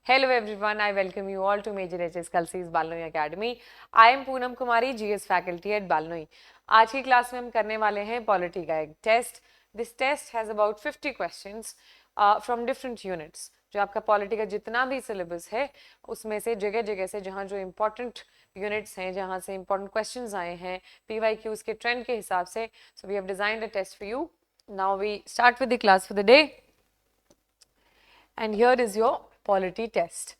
Hello everyone, I welcome you all to Major HS Kalsi's Balnoi Academy. I am Poonam Kumari, GS faculty at Balnoi. आज की class में हम करने वाले हैं पॉलिटी का एक test. This test has about 50 questions from different units. जो आपका पॉलिटी का जितना भी सिलेबस है उसमें से जगह जगह से जहाँ जो इम्पोर्टेंट यूनिट्स हैं, जहाँ से इम्पोर्टेंट क्वेश्चंस आए हैं PYQs के ट्रेंड के हिसाब से. So we have designed a test for you. Now we start with the class for the day. And here is your polity test.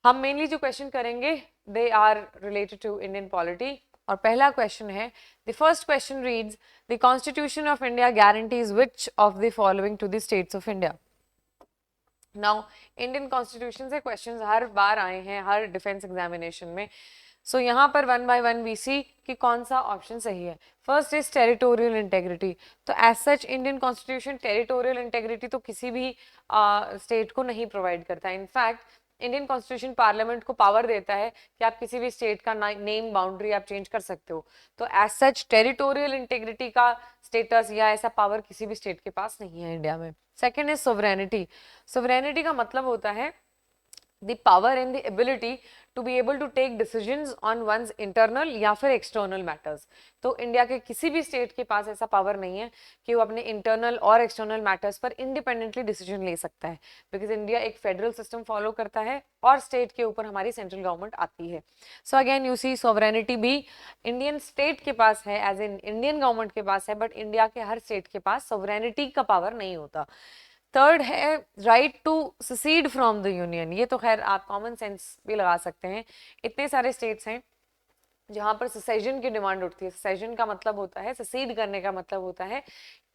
हम मेनली जो क्वेश्चन करेंगे they are related to Indian polity. और पहला question है, the first question reads, the constitution of India guarantees which of the following to the states of India. Now Indian constitution से questions हर बार आए हैं हर डिफेंस एग्जामिनेशन में. सो यहाँ पर 1 by 1 वी सी कि कौन सा ऑप्शन सही है. First is territorial integrity. तो as such Indian constitution territorial integrity तो किसी भी स्टेट को नहीं प्रोवाइड करता है. इनफैक्ट इंडियन कॉन्स्टिट्यूशन पार्लियामेंट को पावर देता है कि आप किसी भी स्टेट का नेम बाउंड्री आप चेंज कर सकते हो. तो एज सच टेरिटोरियल इंटेग्रिटी का स्टेटस या ऐसा पावर किसी भी स्टेट के पास नहीं है इंडिया में. Second is sovereignty. सोवरेनिटी का मतलब होता है the power and the ability to be able to take decisions on one's internal या फिर external matters. तो इंडिया के किसी भी स्टेट के पास ऐसा पावर नहीं है कि वो अपने इंटरनल और एक्सटर्नल मैटर्स पर इंडिपेंडेंटली डिसीजन ले सकता है, बिकॉज इंडिया एक फेडरल सिस्टम फॉलो करता है और स्टेट के ऊपर हमारी सेंट्रल गवर्नमेंट आती है. So again you see sovereignty भी इंडियन स्टेट के पास है, एज इन इंडियन गवर्नमेंट के पास है, बट इंडिया के हर स्टेट के पास सोवरेनिटी का पावर नहीं होता. थर्ड है right to secede from the union. ये तो खैर आप कॉमन सेंस भी लगा सकते हैं. इतने सारे स्टेट्स हैं जहां पर secession की डिमांड उठती है. secession का मतलब होता है, secede करने का मतलब होता है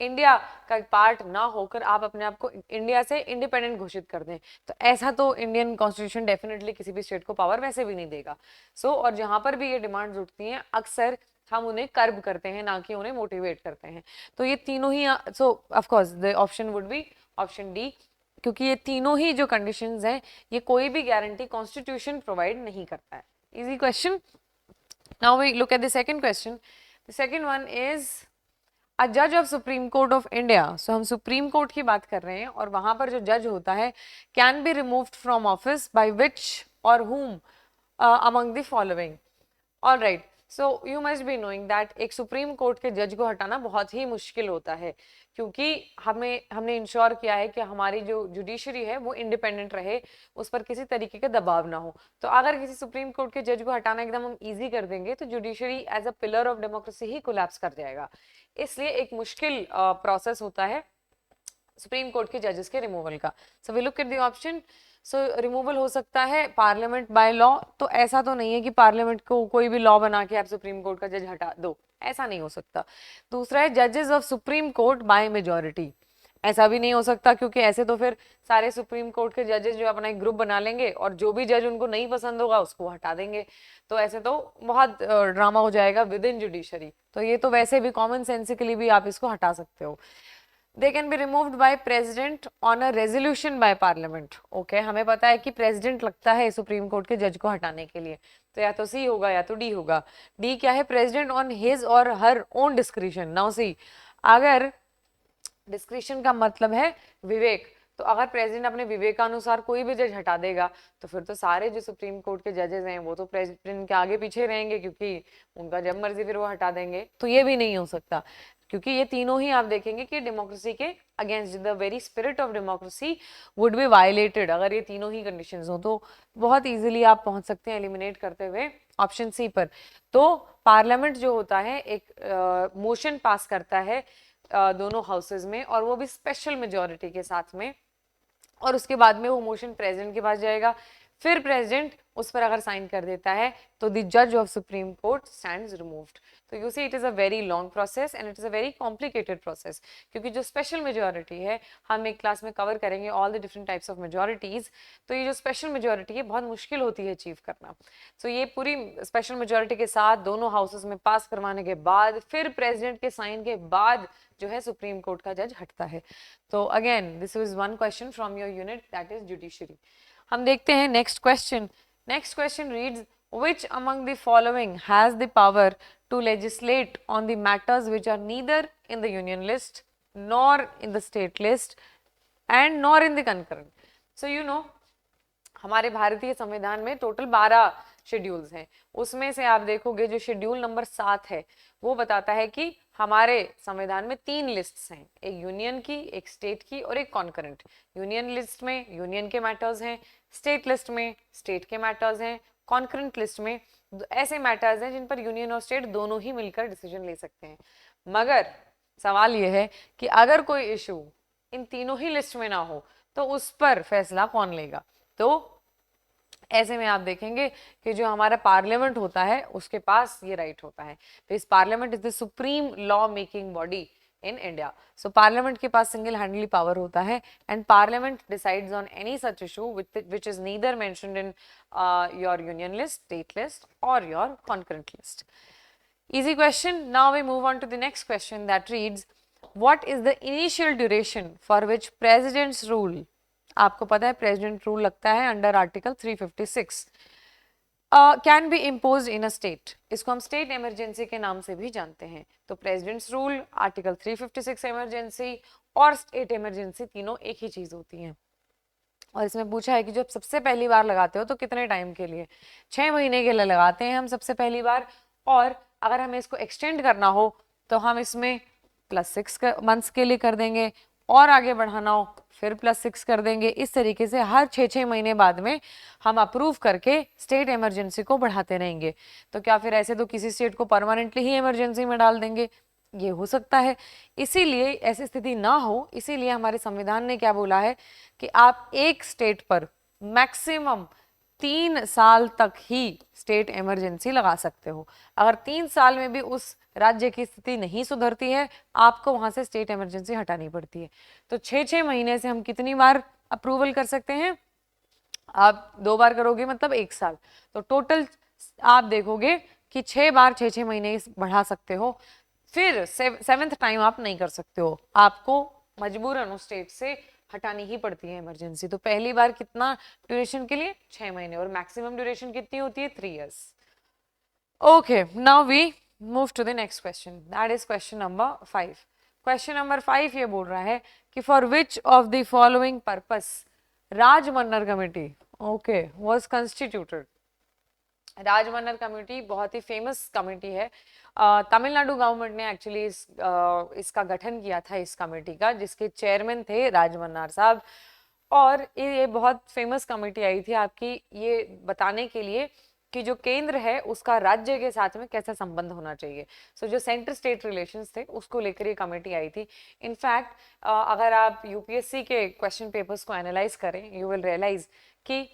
इंडिया का पार्ट ना होकर आप अपने आप को इंडिया से इंडिपेंडेंट घोषित कर दें. तो ऐसा तो इंडियन कॉन्स्टिट्यूशन डेफिनेटली किसी भी स्टेट को पावर वैसे भी नहीं देगा. और जहां पर भी ये डिमांड्स उठती हैं अक्सर हम उन्हें कर्ब करते हैं, ना कि उन्हें मोटिवेट करते हैं. तो ये तीनों ही, so of course the option would be option D, क्योंकि ये तीनों ही जो कंडीशंस हैं ये कोई भी गारंटी कॉन्स्टिट्यूशन प्रोवाइड नहीं करता है. Easy question. Now we look at the second question. The second one is a जज of supreme court of India. So हम सुप्रीम कोर्ट की बात कर रहे हैं और वहां पर जो जज होता है can be removed from office by which और whom among the following. All right. So you must be knowing that एक सुप्रीम कोर्ट के जज को हटाना बहुत ही मुश्किल होता है, क्योंकि हमने इंश्योर किया है कि हमारी जो जुडिशरी है वो इंडिपेंडेंट रहे, उस पर किसी तरीके का दबाव ना हो. तो अगर किसी सुप्रीम कोर्ट के जज को हटाना एकदम हम इजी कर देंगे तो judiciary as a pillar of democracy ही कोलैप्स कर जाएगा. इसलिए एक मुश्किल प्रोसेस होता है सुप्रीम कोर्ट के जजेस के रिमूवल का. So we look at the option. So removal हो सकता है पार्लियामेंट बाय लॉ. तो ऐसा तो नहीं है कि पार्लियामेंट को कोई भी लॉ बना के आप सुप्रीम कोर्ट का जज हटा दो, ऐसा नहीं हो सकता. दूसरा है जजेस of supreme court by majority. ऐसा भी नहीं हो सकता, क्योंकि ऐसे तो फिर सारे सुप्रीम कोर्ट के जजेस जो अपना एक ग्रुप बना लेंगे और जो भी जज उनको नहीं पसंद होगा उसको हटा देंगे. तो ऐसे तो बहुत ड्रामा हो जाएगा विद इन जुडिशरी. तो ये तो वैसे भी कॉमन सेंसिकली भी आप इसको हटा सकते हो. They can be removed by president on a resolution by parliament. Okay, हमें पता है कि प्रेसिडेंट लगता है सुप्रीम कोर्ट के जज को हटाने के लिए. तो या तो सी होगा या तो डी होगा. डी क्या है? प्रेसिडेंट ऑन हिज और her own discretion. Now see, अगर डिस्क्रिशन का मतलब है विवेक, तो अगर प्रेसिडेंट अपने विवेकानुसार कोई भी जज हटा देगा तो फिर तो सारे जो सुप्रीम कोर्ट के जजेस हैं वो तो प्रेसिडेंट के आगे पीछे रहेंगे, क्योंकि उनका जब मर्जी फिर वो हटा देंगे. तो ये भी नहीं हो सकता, क्योंकि ये तीनों ही आप देखेंगे कि डेमोक्रेसी के against, the very spirit of democracy would be violated अगर ये तीनों ही कंडीशंस हो. तो बहुत इजीली आप पहुंच सकते हैं एलिमिनेट करते हुए ऑप्शन सी पर. तो पार्लियामेंट जो होता है एक मोशन पास करता है दोनों हाउसेज में, और वो भी स्पेशल मेजोरिटी के साथ में, और उसके बाद में वो मोशन प्रेसिडेंट के पास जाएगा. फिर प्रेसिडेंट उस पर अगर साइन कर देता है तो द जज of supreme court stands removed. तो you see it is a very long process and it is a very complicated process, क्योंकि जो स्पेशल मेजोरिटी है हम एक क्लास में कवर करेंगे all the different types of majorities. तो ये जो स्पेशल मेजोरिटी है बहुत मुश्किल होती है अचीव करना. ये पूरी स्पेशल मेजोरिटी के साथ दोनों हाउसेस में पास करवाने के बाद फिर प्रेसिडेंट के साइन के बाद जो है सुप्रीम कोर्ट का जज हटता है. तो again this is one question from your unit, that is judiciary. हम देखते हैं next question. Next question reads, which among the following has the power to legislate on the matters which are neither in the union list nor in the state list and nor in the concurrent. So you know हमारे भारतीय संविधान में total 12 schedules हैं। उसमें से आप देखोगे जो शेड्यूल नंबर 7 है वो बताता है कि हमारे संविधान में 3 लिस्ट्स हैं, एक यूनियन की, एक स्टेट की और एक कॉन्करेंट। यूनियन लिस्ट में यूनियन के मैटर्स हैं, स्टेट लिस्ट में स्टेट के मैटर्स हैं, कॉन्करेंट लिस्ट में ऐसे मैटर्स हैं जिन पर यूनियन और स्टेट दोनों ही मिलकर डिसीजन ले सकते हैं। मगर सवाल यह है कि अगर कोई इशू इन तीनों ही लिस्ट में ना हो तो उस पर फैसला कौन लेगा। तो ऐसे में आप देखेंगे कि जो हमारा पार्लियामेंट होता है उसके पास ये राइट होता है। तो इस parliament is the supreme law making body in India. So parliament के पास सिंगल हैंडली पावर होता है and parliament decides on any such issue which is neither mentioned in your union list, state list और your concurrent list. Easy question. Now we move on to the next question that reads, what is the initial duration for which president's rule, आपको पता है president rule लगता है under article 356, can be impose in a state. इसको हम state emergency के नाम से भी जानते हैं। तो प्रेसिडेंट्स रूल, आर्टिकल 356 इमरजेंसी और स्टेट इमरजेंसी तीनों एक ही चीज होती हैं। और इसमें पूछा है कि जब सबसे पहली बार लगाते हो तो कितने टाइम के लिए, 6 महीने के लिए लगाते हैं हम सबसे पहली बार, और अगर हमें इसको एक्सटेंड करना हो तो हम इसमें +6 मंथ्स के लिए कर देंगे, और आगे बढ़ाना हो फिर +6 कर देंगे। इस तरीके से हर 6-6 महीने बाद में हम अप्रूव करके स्टेट इमरजेंसी को बढ़ाते रहेंगे। तो क्या फिर ऐसे तो किसी स्टेट को परमानेंटली ही इमरजेंसी में डाल देंगे, ये हो सकता है। इसीलिए ऐसी स्थिति ना हो, इसीलिए हमारे संविधान ने क्या बोला है कि आप एक स्टेट पर मैक्सिमम 3 साल तक ही स्टेट इमरजेंसी लगा सकते हो। अगर 3 साल में भी उस राज्य की स्थिति नहीं सुधरती है, आपको वहां से स्टेट इमरजेंसी हटानी पड़ती है। तो 6-6 महीने से हम कितनी बार अप्रूवल कर सकते हैं, आप 2 बार करोगे मतलब 1 साल। तो टोटल आप देखोगे कि 6 बार 6-6 महीने बढ़ा सकते हो। फिर 7th टाइम आप नहीं कर सकते हो, आपको मजबूरन उस स्टेट से हटानी ही पड़ती है इमरजेंसी। तो पहली बार कितना ड्यूरेशन के लिए, 6 महीने, और मैक्सिमम ड्यूरेशन कितनी होती है, 3 years। Okay, now we move to the next question, that is question number 5। Question number 5 ये बोल रहा है कि for which of the following purpose Rajamannar committee okay was constituted. Rajamannar committee बहुत ही फेमस कमेटी है। तमिलनाडु गवर्नमेंट ने एक्चुअली इसका गठन किया था, इस कमेटी का, जिसके चेयरमैन थे राजमन्नार साहब। और ये बहुत फेमस कमेटी आई थी आपकी ये बताने के लिए कि जो केंद्र है उसका राज्य के साथ में कैसा संबंध होना चाहिए। सो जो सेंटर स्टेट रिलेशंस थे उसको लेकर ये कमेटी आई थी। इनफैक्ट अगर आप यूपीएससी के क्वेश्चन पेपर्स को एनालाइज करें, यू विल रियलाइज कि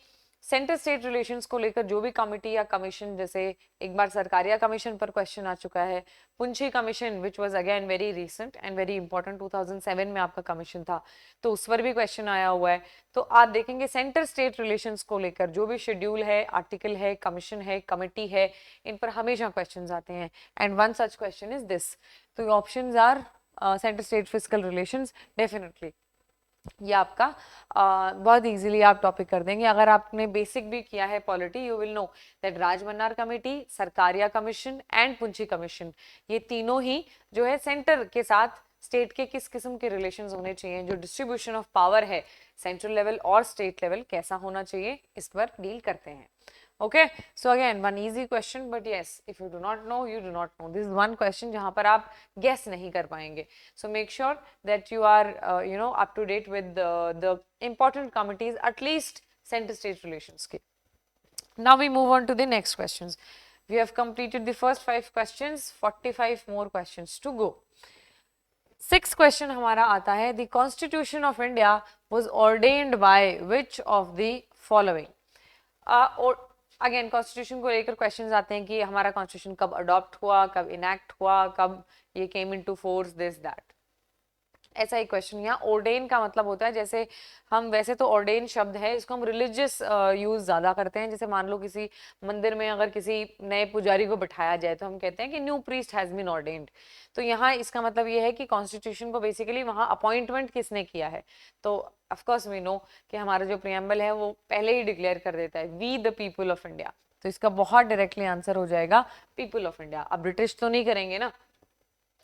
सेंटर स्टेट रिलेशंस को लेकर जो भी कमिटी या कमीशन, जैसे एक बार सरकारिया कमीशन पर क्वेश्चन आ चुका है, Punchhi commission which was again very recent and very important, 2007 में आपका कमीशन था, तो उस पर भी क्वेश्चन आया हुआ है। तो आप देखेंगे सेंटर स्टेट रिलेशंस को लेकर जो भी शेड्यूल है, आर्टिकल है, कमीशन है, कमिटी है, इन पर हमेशा क्वेश्चन आते हैं and one such question is this. तो options are centre state physical relations, definitely ये आपका बहुत इजीली आप टॉपिक कर देंगे। अगर आपने बेसिक भी किया है polity, you will know that Rajamannar committee, Sarkaria commission and Punchhi commission, ये तीनों ही जो है सेंटर के साथ स्टेट के किस किस्म के रिलेशंस होने चाहिए, जो डिस्ट्रीब्यूशन ऑफ पावर है सेंट्रल लेवल और स्टेट लेवल कैसा होना चाहिए, इस पर डील करते हैं। Okay, so again one easy question, but yes, if you do not know, you do not know. This is one question जहाँ पर आप guess नहीं कर पाएंगे. So make sure that you are up to date with the important committees, at least center state relations के. Now we move on to the next questions. We have completed the first 5 questions, 45 more questions to go. 6th question हमारा आता है, the Constitution of India was ordained by which of the following? Again constitution को लेकर questions आते हैं कि हमारा constitution कब अडॉप्ट हुआ, कब इनैक्ट हुआ, कब ये came into force, this that, ऐसा ही क्वेश्चन। यहाँ ऑर्डेन का मतलब होता है, जैसे हम वैसे तो ऑर्डेन शब्द है इसको हम रिलीजियस यूज ज्यादा करते हैं। जैसे मान लो किसी मंदिर में अगर किसी नए पुजारी को बिठाया जाए तो हम कहते हैं कि new priest has been ordained. तो यहाँ इसका मतलब ये है कि कॉन्स्टिट्यूशन को बेसिकली वहाँ अपॉइंटमेंट किसने किया है। तो ऑफकोर्स वी नो कि हमारा जो प्रियम्बल है वो पहले ही डिक्लेयर कर देता है we the people of India. तो इसका बहुत डायरेक्टली आंसर हो जाएगा पीपल ऑफ इंडिया। अब ब्रिटिश तो नहीं करेंगे ना,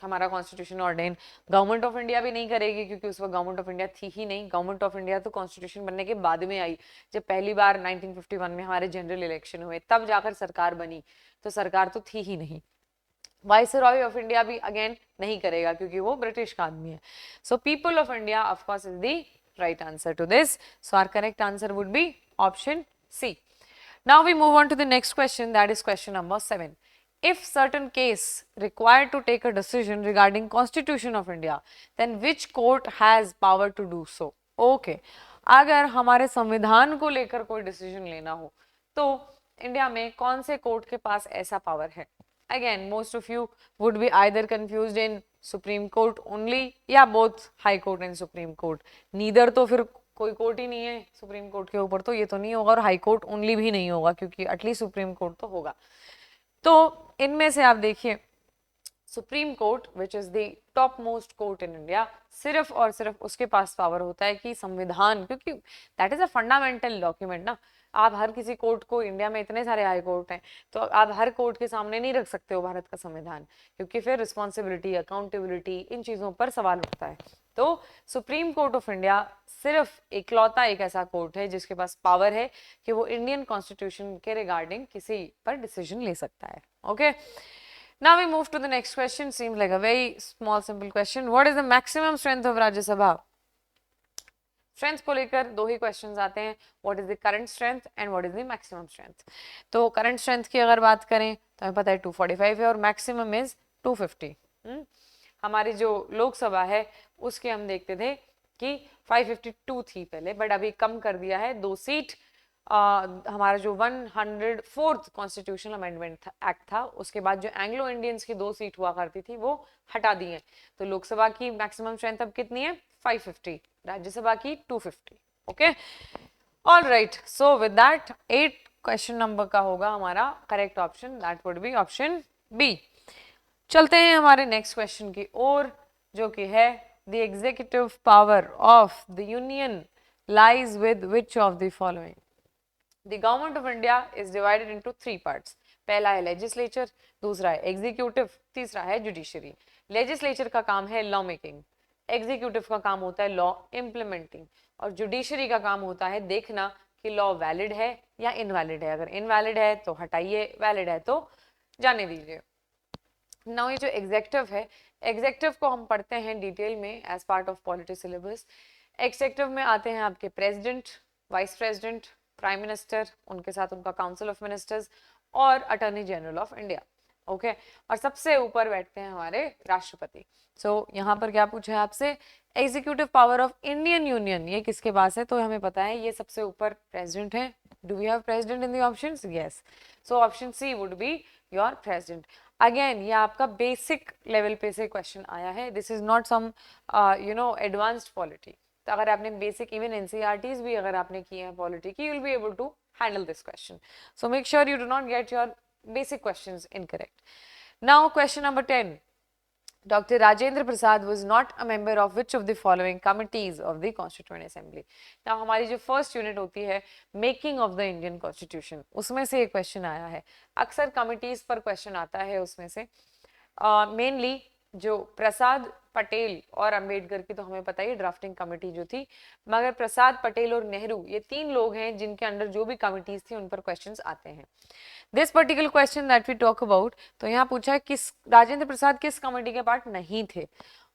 हमारा constitution ordain. Government of India भी नहीं करेगी क्योंकि उस वक्त गवर्नमेंट ऑफ इंडिया थी ही नहीं। गवर्नमेंट ऑफ इंडिया तो कॉन्स्टिट्यूशन बनने के बाद में आई, जब पहली बार 1951 में हमारे जनरल इलेक्शन हुए तब जाकर सरकार बनी, तो सरकार तो थी ही नहीं। वाइसरॉय ऑफ इंडिया भी अगेन नहीं करेगा क्योंकि वो ब्रिटिश का आदमी है। So people of India of course is the right answer to this. So our correct answer would be option C. Now we move on to the next question, that is question number 7. If certain case required to take a decision regarding Constitution of India, then which court has power to do so? Okay. अगर हमारे संविधान को लेकर कोई decision लेना हो तो India में कौन से कोर्ट के पास ऐसा पावर है? Again, most of you would be either confused in Supreme Court only या both High Court and Supreme Court. Neither तो फिर कोई कोर्ट ही नहीं है सुप्रीम कोर्ट के ऊपर, तो ये तो नहीं होगा, और हाई कोर्ट ओनली भी नहीं होगा क्योंकि एटलीस्ट सुप्रीम कोर्ट तो होगा। तो इनमें से आप देखिए, supreme court which is the top most court in India, सिर्फ और सिर्फ उसके पास पावर होता है कि संविधान, क्योंकि that is a fundamental document ना। आप हर किसी कोर्ट को, इंडिया में इतने सारे हाई कोर्ट हैं, तो आप हर कोर्ट के सामने नहीं रख सकते हो भारत का संविधान, क्योंकि फिर रिस्पॉन्सिबिलिटी, अकाउंटेबिलिटी, इन चीजों पर सवाल उठता है। तो सुप्रीम कोर्ट ऑफ इंडिया सिर्फ इकलौता एक ऐसा कोर्ट है जिसके पास पावर है कि वो इंडियन कॉन्स्टिट्यूशन के रिगार्डिंग किसी पर डिसीजन ले सकता है। Okay, now we move to the next question. Seems like a very small simple question. What is the maximum strength of Rajya Sabha? Strength को लेकर दो ही क्वेश्चंस आते हैं, what is the current strength and what is the maximum strength. तो current strength की अगर बात करें तो हमें पता है 245 है और मैक्सिमम इज 250। हमारी जो लोकसभा है उसके हम देखते थे कि 552 थी पहले, बट अभी कम कर दिया है 2 सीट। हमारा जो 104th कॉन्स्टिट्यूशनल अमेंडमेंट एक्ट था उसके बाद जो एंग्लो इंडियंस की 2 सीट हुआ करती थी वो हटा दी है। तो लोकसभा की मैक्सिमम स्ट्रेंथ अब कितनी है? 550, राज्यसभा की 250। Okay, all right. So with that 8 question number का होगा हमारा correct option, that would be option B. चलते हैं हमारे नेक्स्ट क्वेश्चन की ओर, जो कि है the executive power of the union lies with which of the following? The government of India is divided into 3 parts. पहला है लेजिस्लेचर, दूसरा है एग्जीक्यूटिव, तीसरा है जुडिशरी। लेजिस्लेचर का काम है लॉ मेकिंग, एग्जीक्यूटिव का काम होता है लॉ इम्प्लीमेंटिंग, और जुडिशरी का काम होता है देखना कि लॉ वैलिड है या इनवैलिड है। अगर इनवैलिड है तो हटाइए, वैलिड है तो जाने दीजिए। नाउ ये जो एग्जेक्टिव है, एग्जेक्टिव को हम पढ़ते हैं डिटेल में as part of polity syllabus. Executive में आते हैं आपके president, vice president, prime minister, उनके साथ उनका काउंसिल ऑफ मिनिस्टर्स और attorney general of India. Okay, और सबसे ऊपर बैठते हैं हमारे राष्ट्रपति। सो यहाँ पर क्या पूछा है आपसे? Executive power of Indian union ये किसके पास है? तो हमें पता है ये सबसे ऊपर प्रेसिडेंट है। Do we have president in the options? Yes. So option C would be your president. Again ये आपका बेसिक लेवल पे से क्वेश्चन आया है, this is not some advanced polity. तो अगर आपने बेसिक इवन एनसीईआरटीज भी अगर आपने किए हैं पॉलिटी की, you will be able to handle this question. So make sure you do not get your basic questions incorrect. Now question number 10. Dr. Rajendra Prasad was not a member of which of the following committees of the Constituent Assembly? Now हमारी जो first unit होती है making of the Indian constitution, उसमें से एक question आया है। अक्सर कमिटीज पर क्वेश्चन आता है, उसमें से मेनली जो प्रसाद पटेल और अंबेडकर की तो हमें पता ही ड्राफ्टिंग कमेटी जो थी, मगर प्रसाद पटेल और नेहरू ये 3 लोग हैं जिनके अंडर जो भी कमिटीज थी उन पर क्वेश्चंस आते हैं। This particular question that we talk about, तो यहाँ पूछा है किस राजेंद्र प्रसाद किस कमेटी के पार्ट नहीं थे।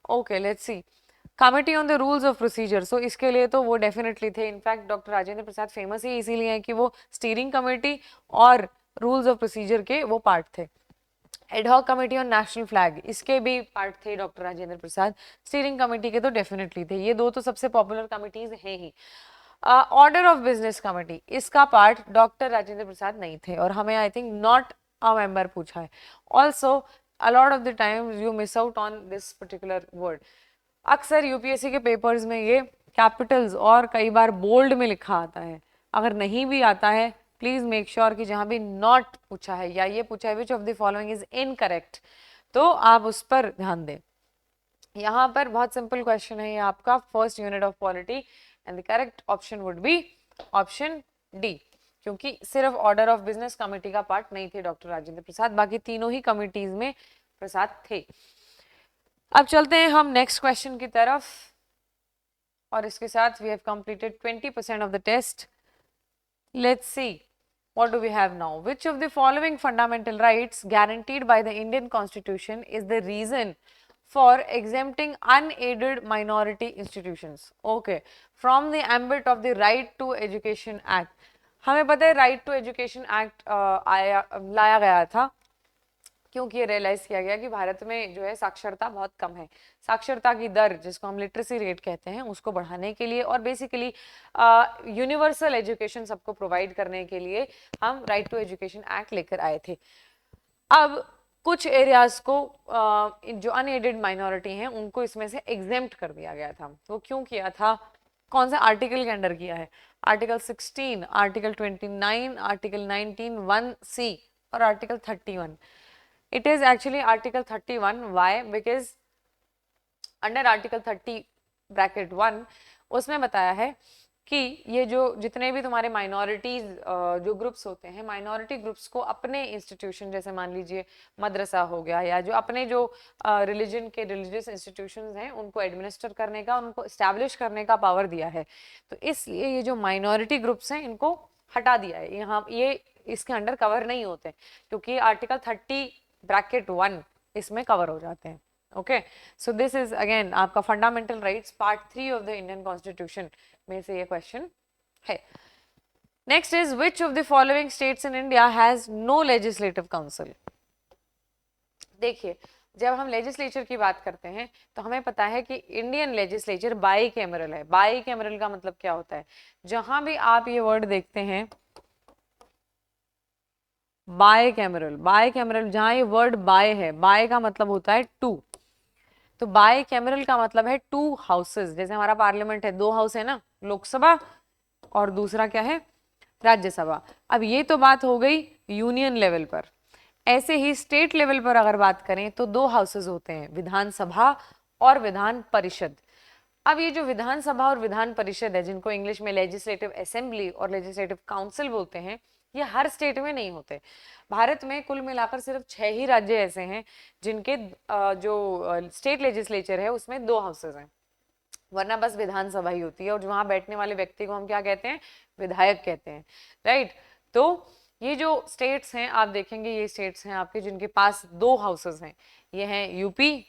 Okay, let's see. Committee on the rules of procedure, so इसके लिए तो वो डेफिनेटली थे। In fact doctor Rajendra Prasad famous ही इसीलिए है कि वो स्टीयरिंग कमेटी और रूल्स ऑफ प्रोसीजर के वो पार्ट थे। Ad hoc committee on national flag, इसके भी पार्ट थे doctor Rajendra Prasad. Steering committee के तो डेफिनेटली थे, ये 2 तो सबसे पॉपुलर कमिटीज हैं ही। ऑर्डर ऑफ बिजनेस कमेटी, इसका पार्ट डॉक्टर राजेंद्र प्रसाद नहीं थे और हमें I think not a member पूछा है। Also a lot of the times you miss out on this particular word. अक्सर यूपीएससी के पेपर्स में ये कैपिटल्स और कई बार बोल्ड में लिखा आता है। अगर नहीं भी आता है प्लीज मेक श्योर कि जहां भी नॉट पूछा है या ये पूछा है which of the following is incorrect, तो आप उस पर ध्यान दें। यहाँ पर बहुत सिंपल क्वेश्चन है ये आपका first unit of polity, and the correct option would be option D, क्योंकि सिर्फ ऑर्डर ऑफ बिजनेस कमेटी का पार्ट नहीं थे डॉक्टर राजेंद्र प्रसाद, बाकी तीनों ही कमिटीज में प्रसाद थे। अब चलते हैं हम नेक्स्ट क्वेश्चन की तरफ, और इसके साथ we have completed 20% of the test. Let's see what do we have now. Which of the following fundamental rights guaranteed by the Indian Constitution is the reason for exempting unaided minority institutions? Okay, from the ambit of the Right to Education Act. हमें पता है right to education act लाया गया था क्योंकि ये realise किया गया कि भारत में जो है साक्षरता बहुत कम है. साक्षरता की दर, जिसको हम लिटरेसी रेट कहते हैं, उसको बढ़ाने के लिए और बेसिकली यूनिवर्सल एजुकेशन सबको प्रोवाइड करने के लिए हम राइट टू एजुकेशन एक्ट लेकर आए थे. अब कुछ एरियाज को जो अनएडेड माइनॉरिटी हैं उनको इसमें से एग्जेम्प्ट कर दिया गया था. वो क्यों किया था, कौन से आर्टिकल के अंडर किया है? आर्टिकल 16, आर्टिकल 29, आर्टिकल 19 1C और article 31. It is actually article 31. Why? Because under article 30(1) उसमें बताया है कि ये जो जितने भी तुम्हारे माइनॉरिटीज जो ग्रुप्स होते हैं, माइनॉरिटी ग्रुप्स को अपने इंस्टीट्यूशन, जैसे मान लीजिए मदरसा हो गया या जो अपने जो रिलीजन के रिलीजियस इंस्टीट्यूशंस हैं उनको एडमिनिस्टर करने का, उनको इस्टेब्लिश करने का पावर दिया है. तो इसलिए ये जो माइनॉरिटी ग्रुप्स हैं इनको हटा दिया है. यहाँ ये इसके अंडर कवर नहीं होते क्योंकि आर्टिकल 30(1) इसमें कवर हो जाते हैं. Okay, so this is again आपका fundamental rights part 3 of the Indian constitution में से ये क्वेश्चन है. Next is which of the following states in India has no legislative council. देखिए, जब हम लेजिस्लेचर की बात करते हैं तो हमें पता है कि इंडियन लेजिस्लेचर बाई कैमरल है. बाई कैमरल का मतलब क्या होता है? जहां भी आप ये वर्ड देखते हैं बाय कैमरल, बाय कैमरल, जहां ये वर्ड बाय है, बाय का मतलब होता है टू. तो बाय कैमरल का मतलब है टू हाउसेस. जैसे हमारा पार्लियामेंट है, दो हाउस है ना, लोकसभा और दूसरा क्या है, राज्यसभा. अब ये तो बात हो गई यूनियन लेवल पर. ऐसे ही स्टेट लेवल पर अगर बात करें तो दो हाउसेस होते हैं, विधानसभा और विधान परिषद. अब ये जो विधानसभा और विधान परिषद है, जिनको इंग्लिश में लेजिस्लेटिव असेंबली और लेजिस्लेटिव काउंसिल बोलते हैं, ये हर स्टेट में नहीं होते. भारत में कुल मिलाकर सिर्फ 6 ही राज्य ऐसे हैं जिनके जो स्टेट लेजिस्लेचर है उसमें दो हाउसेस हैं, वरना बस विधानसभा ही होती है. और वहां बैठने वाले व्यक्ति को हम क्या कहते हैं? विधायक कहते हैं. राइट. तो ये जो स्टेट्स हैं आप देखेंगे, ये स्टेट्स हैं आपके जिनके पास दो हाउसेस हैं. ये हैं यूपी,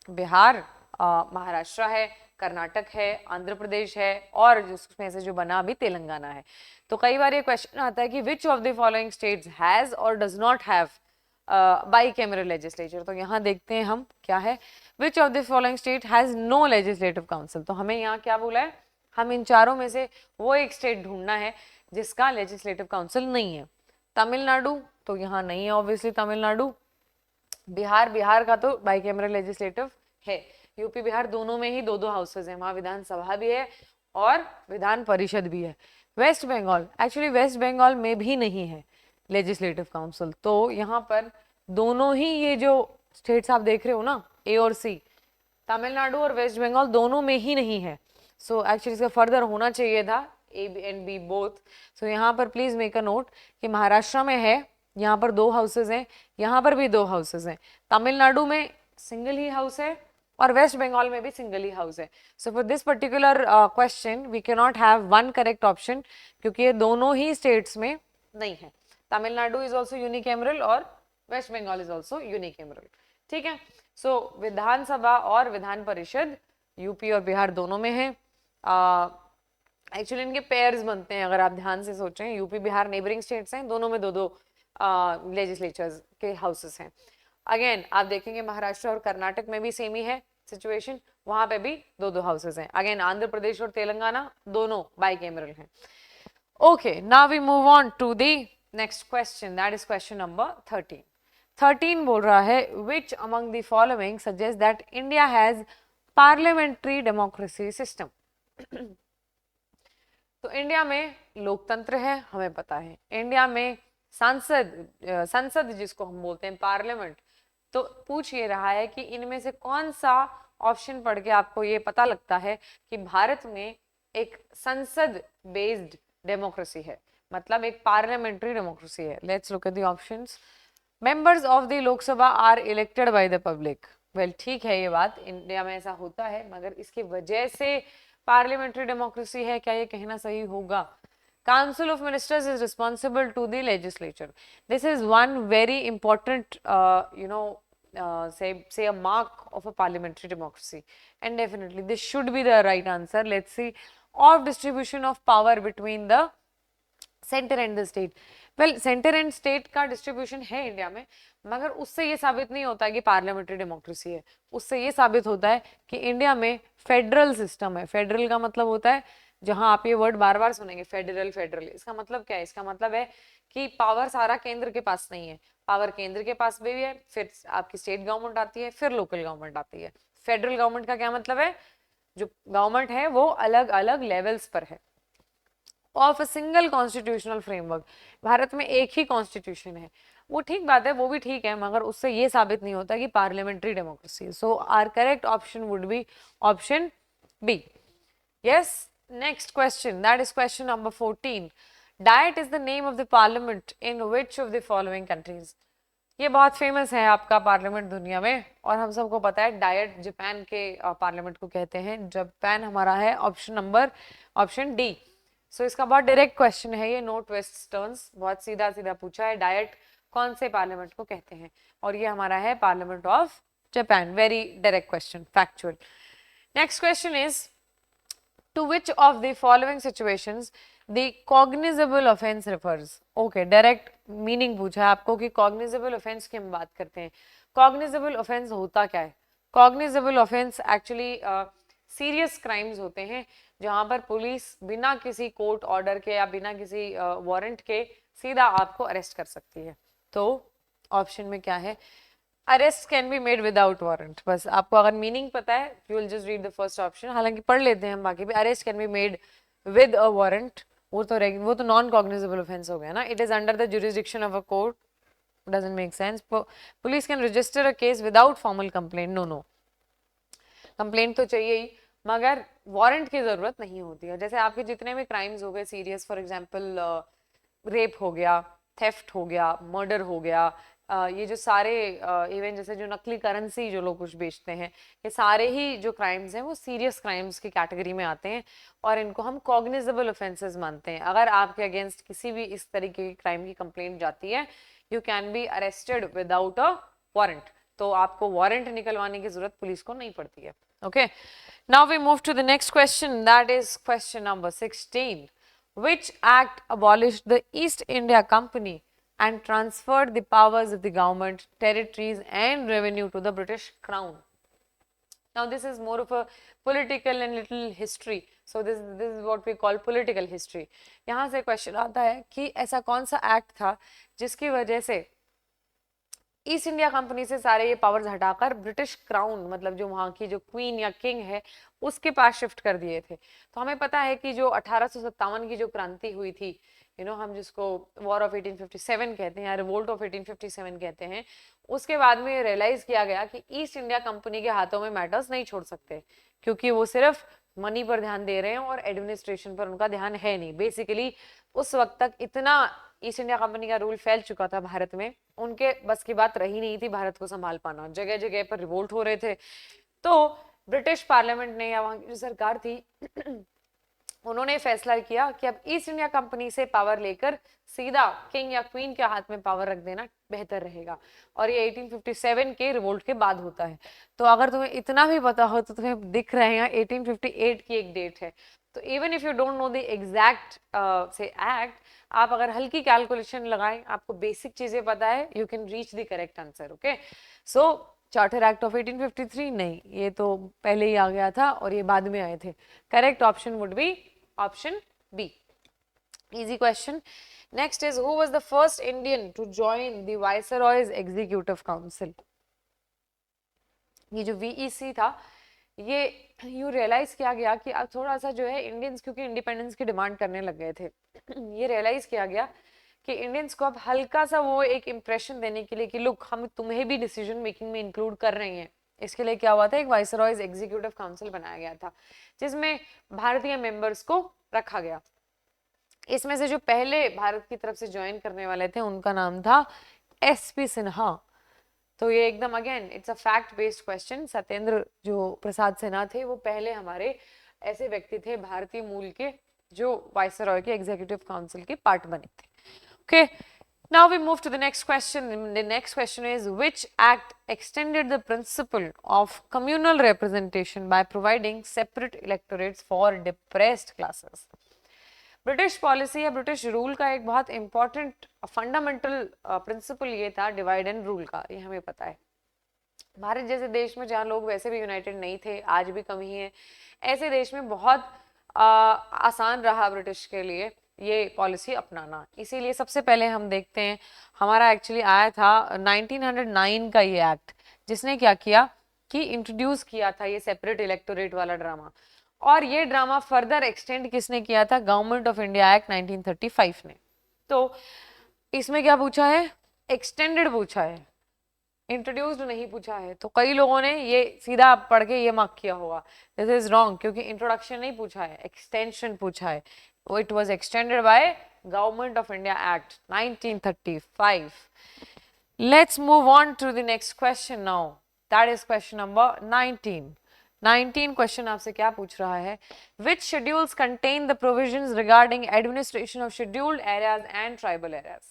बिहार, महाराष्ट्र है, कर्नाटक है, आंध्र प्रदेश है और जिसमें से जो बना अभी तेलंगाना है. तो कई बार ये क्वेश्चन आता है कि which of the following states has और does not have bicameral legislature. तो यहाँ देखते हैं हम क्या है, which of the following state has no legislative council. तो हमें यहाँ क्या बोला है, हम इन चारों में से वो एक स्टेट ढूंढना है जिसका लेजिस्लेटिव काउंसिल नहीं है. तमिलनाडु तो यहाँ नहीं है ऑब्वियसली, तमिलनाडु. बिहार, बिहार का तो बाई कैमरल लेजिस्लेटिव है. यूपी बिहार दोनों में ही दो दो हाउसेज हैं, वहां विधानसभा भी है और विधान परिषद भी है. वेस्ट बंगाल, एक्चुअली वेस्ट बंगाल में भी नहीं है लेजिस्लेटिव काउंसिल. तो यहाँ पर दोनों ही ये जो स्टेट्स आप देख रहे हो ना, ए और सी, तमिलनाडु और वेस्ट बंगाल दोनों में ही नहीं है. सो एक्चुअली इसका फर्दर होना चाहिए था ए एंड बी बोथ. सो यहाँ पर प्लीज मेक अ नोट कि महाराष्ट्र में है, यहाँ पर दो हाउसेज हैं, यहाँ पर भी दो हाउसेज हैं. तमिलनाडु में सिंगल ही हाउस है और वेस्ट बंगाल में भी सिंगल ही हाउस है. So for this particular question we can not have one correct option क्योंकि ये दोनों ही स्टेट्स में नहीं है. तमिलनाडु इज ऑल्सो यूनिकैमरल और West Bengal is also unicameral. ठीक है. सो विधानसभा और विधान परिषद यूपी और बिहार दोनों में है. एक्चुअली इनके पेयर्स बनते हैं, अगर आप ध्यान से सोचें. यूपी बिहार नेबरिंग स्टेट्स हैं, दोनों में दो दो लेजिस्लेचर्स के हाउसेस हैं. अगेन आप देखेंगे महाराष्ट्र और कर्नाटक में भी सेम ही है सिचुएशन, वहां पे भी दो दो हाउसेस हैं. अगेन आंध्र प्रदेश और तेलंगाना दोनों बाई कैमरल हैं. Okay, now we move on to the next question, that is question number 13. 13 बोल रहा है which among the following suggest that India has parliamentary democracy system. तो इंडिया में लोकतंत्र है, हमें पता है. इंडिया में संसद जिसको हम बोलते हैं पार्लियामेंट. तो पूछ ये रहा है कि इनमें से कौन सा ऑप्शन पढ़ के आपको ये पता लगता है कि भारत में एक संसद बेस्ड डेमोक्रेसी है, मतलब एक पार्लियामेंट्री डेमोक्रेसी है. Let's look at the options. Members of the Lok Sabha are elected by the public. Well ठीक है, ये बात इंडिया में ऐसा होता है, मगर इसकी वजह से पार्लियामेंट्री डेमोक्रेसी है, क्या ये कहना सही होगा? Council of Ministers is responsible to the legislature. This is one very important, say a mark of a parliamentary democracy, and definitely this should be the right answer. Let's see, of distribution of power between the centre and the state. Well centre and state का distribution है India में, मगर उससे ये साबित नहीं होता है कि पार्लियामेंट्री डेमोक्रेसी है. उससे ये साबित होता है कि इंडिया में फेडरल सिस्टम है. फेडरल का मतलब होता है, जहां आप ये वर्ड बार बार सुनेंगे, फेडरल फेडरल, इसका मतलब क्या है? इसका मतलब है कि पावर सारा केंद्र के पास नहीं है, पावर केंद्र के पास भी है, फिर आपकी स्टेट गवर्नमेंट आती है, फिर लोकल गवर्नमेंट आती है. फेडरल गवर्नमेंट का क्या मतलब है? जो गवर्नमेंट है वो अलग अलग लेवल्स पर है. Of a single constitutional framework, Bharat में एक ही कॉन्स्टिट्यूशन है. वो ठीक बात है, वो भी ठीक है, मगर उससे ये साबित नहीं होता कि parliamentary democracy. So our correct option would be option B. Yes, next question, that is question number 14. Diet is the name of the parliament in which of the following countries? ये बहुत फेमस है आपका parliament दुनिया में, और हम सबको पता है डाइट जापान के पार्लियामेंट को कहते हैं. जापान हमारा है ऑप्शन डी. सो इसका बहुत डायरेक्ट क्वेश्चन है ये, नो ट्विस्ट टर्न्स, बहुत सीधा सीधा पूछा है. डाइट कौन से पार्लियामेंट को कहते हैं? और ये हमारा है parliament of Japan. Very direct question, factual. Next question is, to which of the following situations the cognizable offense refers? Okay, direct meaning पूछा है आपको कि cognizable offense की हम बात करते हैं. cognizable offense होता क्या है? cognizable offense actually serious crimes होते हैं, जहां पर पुलिस बिना किसी कोर्ट ऑर्डर के या बिना किसी वारंट के सीधा आपको अरेस्ट कर सकती है. तो ऑप्शन में क्या है? Arrest can be made without warrant. बस आपको अगर मीनिंग पता है, you will just read the first option. हालांकि पढ़ लेते हैं हम बाकी भी. Arrest can be made with a warrant, वो तो नॉन कॉग्निजेबल ऑफेंस हो गया ना. It is under the jurisdiction of a court, doesn't make sense. Police can register a case without formal complaint. No, complaint तो चाहिए ही, मगर warrant की जरूरत नहीं होती है. जैसे आपके जितने भी क्राइम्स हो गए सीरियस, फॉर एग्जाम्पल रेप हो गया, थेफ्ट हो गया, मर्डर हो गया, ये जो सारे इवन जैसे जो नकली करेंसी जो लोग कुछ बेचते हैं, ये सारे ही जो क्राइम्स हैं वो सीरियस क्राइम्स की कैटेगरी में आते हैं, और इनको हम कॉग्निजेबल ऑफेंसेस मानते हैं. अगर आपके अगेंस्ट किसी भी इस तरीके की क्राइम की कंप्लेंट जाती है, you can be arrested without a warrant. तो आपको वारंट निकलवाने की जरूरत पुलिस को नहीं पड़ती है. Okay, now we move to the next question, that is question number 16. Which act abolished the East India Company and transferred the powers of the government, territories and revenue to the British Crown? Now this is more of a political and little history. So this is what we call political history. यहाँ से question आता है कि ऐसा कौन सा act था जिसकी वजह से ईस्ट इंडिया कंपनी से सारे ये पावर्स हटाकर ब्रिटिश क्राउन, मतलब जो वहाँ की जो क्वीन या किंग है, उसके पास शिफ्ट कर दिए थे. तो हमें पता है कि जो 1857 की जो क्रांति हुई थी, हम जिसको वॉर ऑफ 1857 कहते हैं या रिवोल्ट ऑफ 1857 कहते हैं, उसके बाद में रियलाइज किया गया कि ईस्ट इंडिया कंपनी के हाथों में मैटर्स नहीं छोड़ सकते, क्योंकि वो सिर्फ मनी पर ध्यान दे रहे हैं और एडमिनिस्ट्रेशन पर उनका ध्यान है नहीं. बेसिकली उस वक्त तक इतना ईस्ट इंडिया कंपनी का रूल फैल चुका था भारत में, उनके बस की बात रही नहीं थी भारत को संभाल पाना. जगह जगह पर रिवोल्ट हो रहे थे. तो ब्रिटिश पार्लियामेंट ने या वहां की जो सरकार थी उन्होंने फैसला किया कि अब ईस्ट इंडिया कंपनी से पावर लेकर सीधा किंग या क्वीन के हाथ में पावर रख देना बेहतर रहेगा. और ये 1857 के रिवोल्ट के बाद होता है. तो अगर तुम्हें इतना भी पता हो तो तुम्हें दिख रहे हैं 1858 की एक डेट है. तो even if you don't know the exact से एक्ट, आप अगर हल्की कैलकुलेशन लगाएं, आपको बेसिक चीजें पता है, you can reach the correct answer. Okay, so charter act of 1853 नहीं, ये तो पहले ही आ गया था और ये बाद में आए थे. Correct option would be option B. Easy question. Next is, who was the first Indian to join the Viceroy's Executive Council? ये जो VEC था, ये यूँ रियलाइज किया गया कि अब थोड़ा सा जो है इंडियंस, क्योंकि इंडिपेंडेंस की डिमांड करने लग गए थे, ये रियलाइज किया गया कि इंडियंस को अब हल्का सा वो एक इम्प्रेशन देने के लिए कि लुक, हम तुम्हें भी डिसीजन मेकिंग में इंक्लूड कर रहे हैं, इसके लिए क्या हुआ था, एक वाइसरॉयज एग्जीक्यूटिव काउंसिल बनाया गया था, जिसमें भारतीय मेंबर्स को रखा गया. इसमें से जो पहले भारत की तरफ से ज्वाइन करने वाले थे उनका नाम था SP सिन्हा. तो ये एकदम again it's a fact based question. Satyendra जो प्रसाद सिन्हा थे वो पहले हमारे ऐसे व्यक्ति थे भारतीय मूल के जो वाइसरॉय के एग्जीक्यूटिव काउंसिल के पार्ट बने थे। Okay, now we move to the next question. The next question is, which act extended the principle of communal representation by providing separate electorates for depressed classes? British policy या British rule का एक बहुत important fundamental principle ये था divide and rule का, ये हमें पता है। भारत जैसे देश में जहाँ लोग वैसे भी यूनाइटेड नहीं थे, आज भी कम ही है, ऐसे देश में बहुत आसान रहा ब्रिटिश के लिए ये पॉलिसी अपनाना। इसीलिए सबसे पहले हम देखते हैं, हमारा एक्चुअली आया था 1909 का ये एक्ट, जिसने क्या किया कि इंट्रोड्यूस किया था ये सेपरेट इलेक्टोरेट वाला ड्रामा। और ये ड्रामा फर्दर एक्सटेंड किसने किया था? गवर्नमेंट ऑफ इंडिया एक्ट 1935 ने। तो इसमें क्या पूछा है? एक्सटेंडेड पूछा है, इंट्रोड्यूस्ड नहीं पूछा है। तो कई लोगों ने ये सीधा पढ़ के ये मार्क किया होगा, दिस इज रॉन्ग, क्योंकि इंट्रोडक्शन नहीं पूछा है, एक्सटेंशन पूछा है। It was extended by government of India act 1935। Let's move on to the next question now, that is question number 19 question आपसे क्या पूछ रहा है? Which schedules contain the provisions regarding administration of scheduled areas and tribal areas.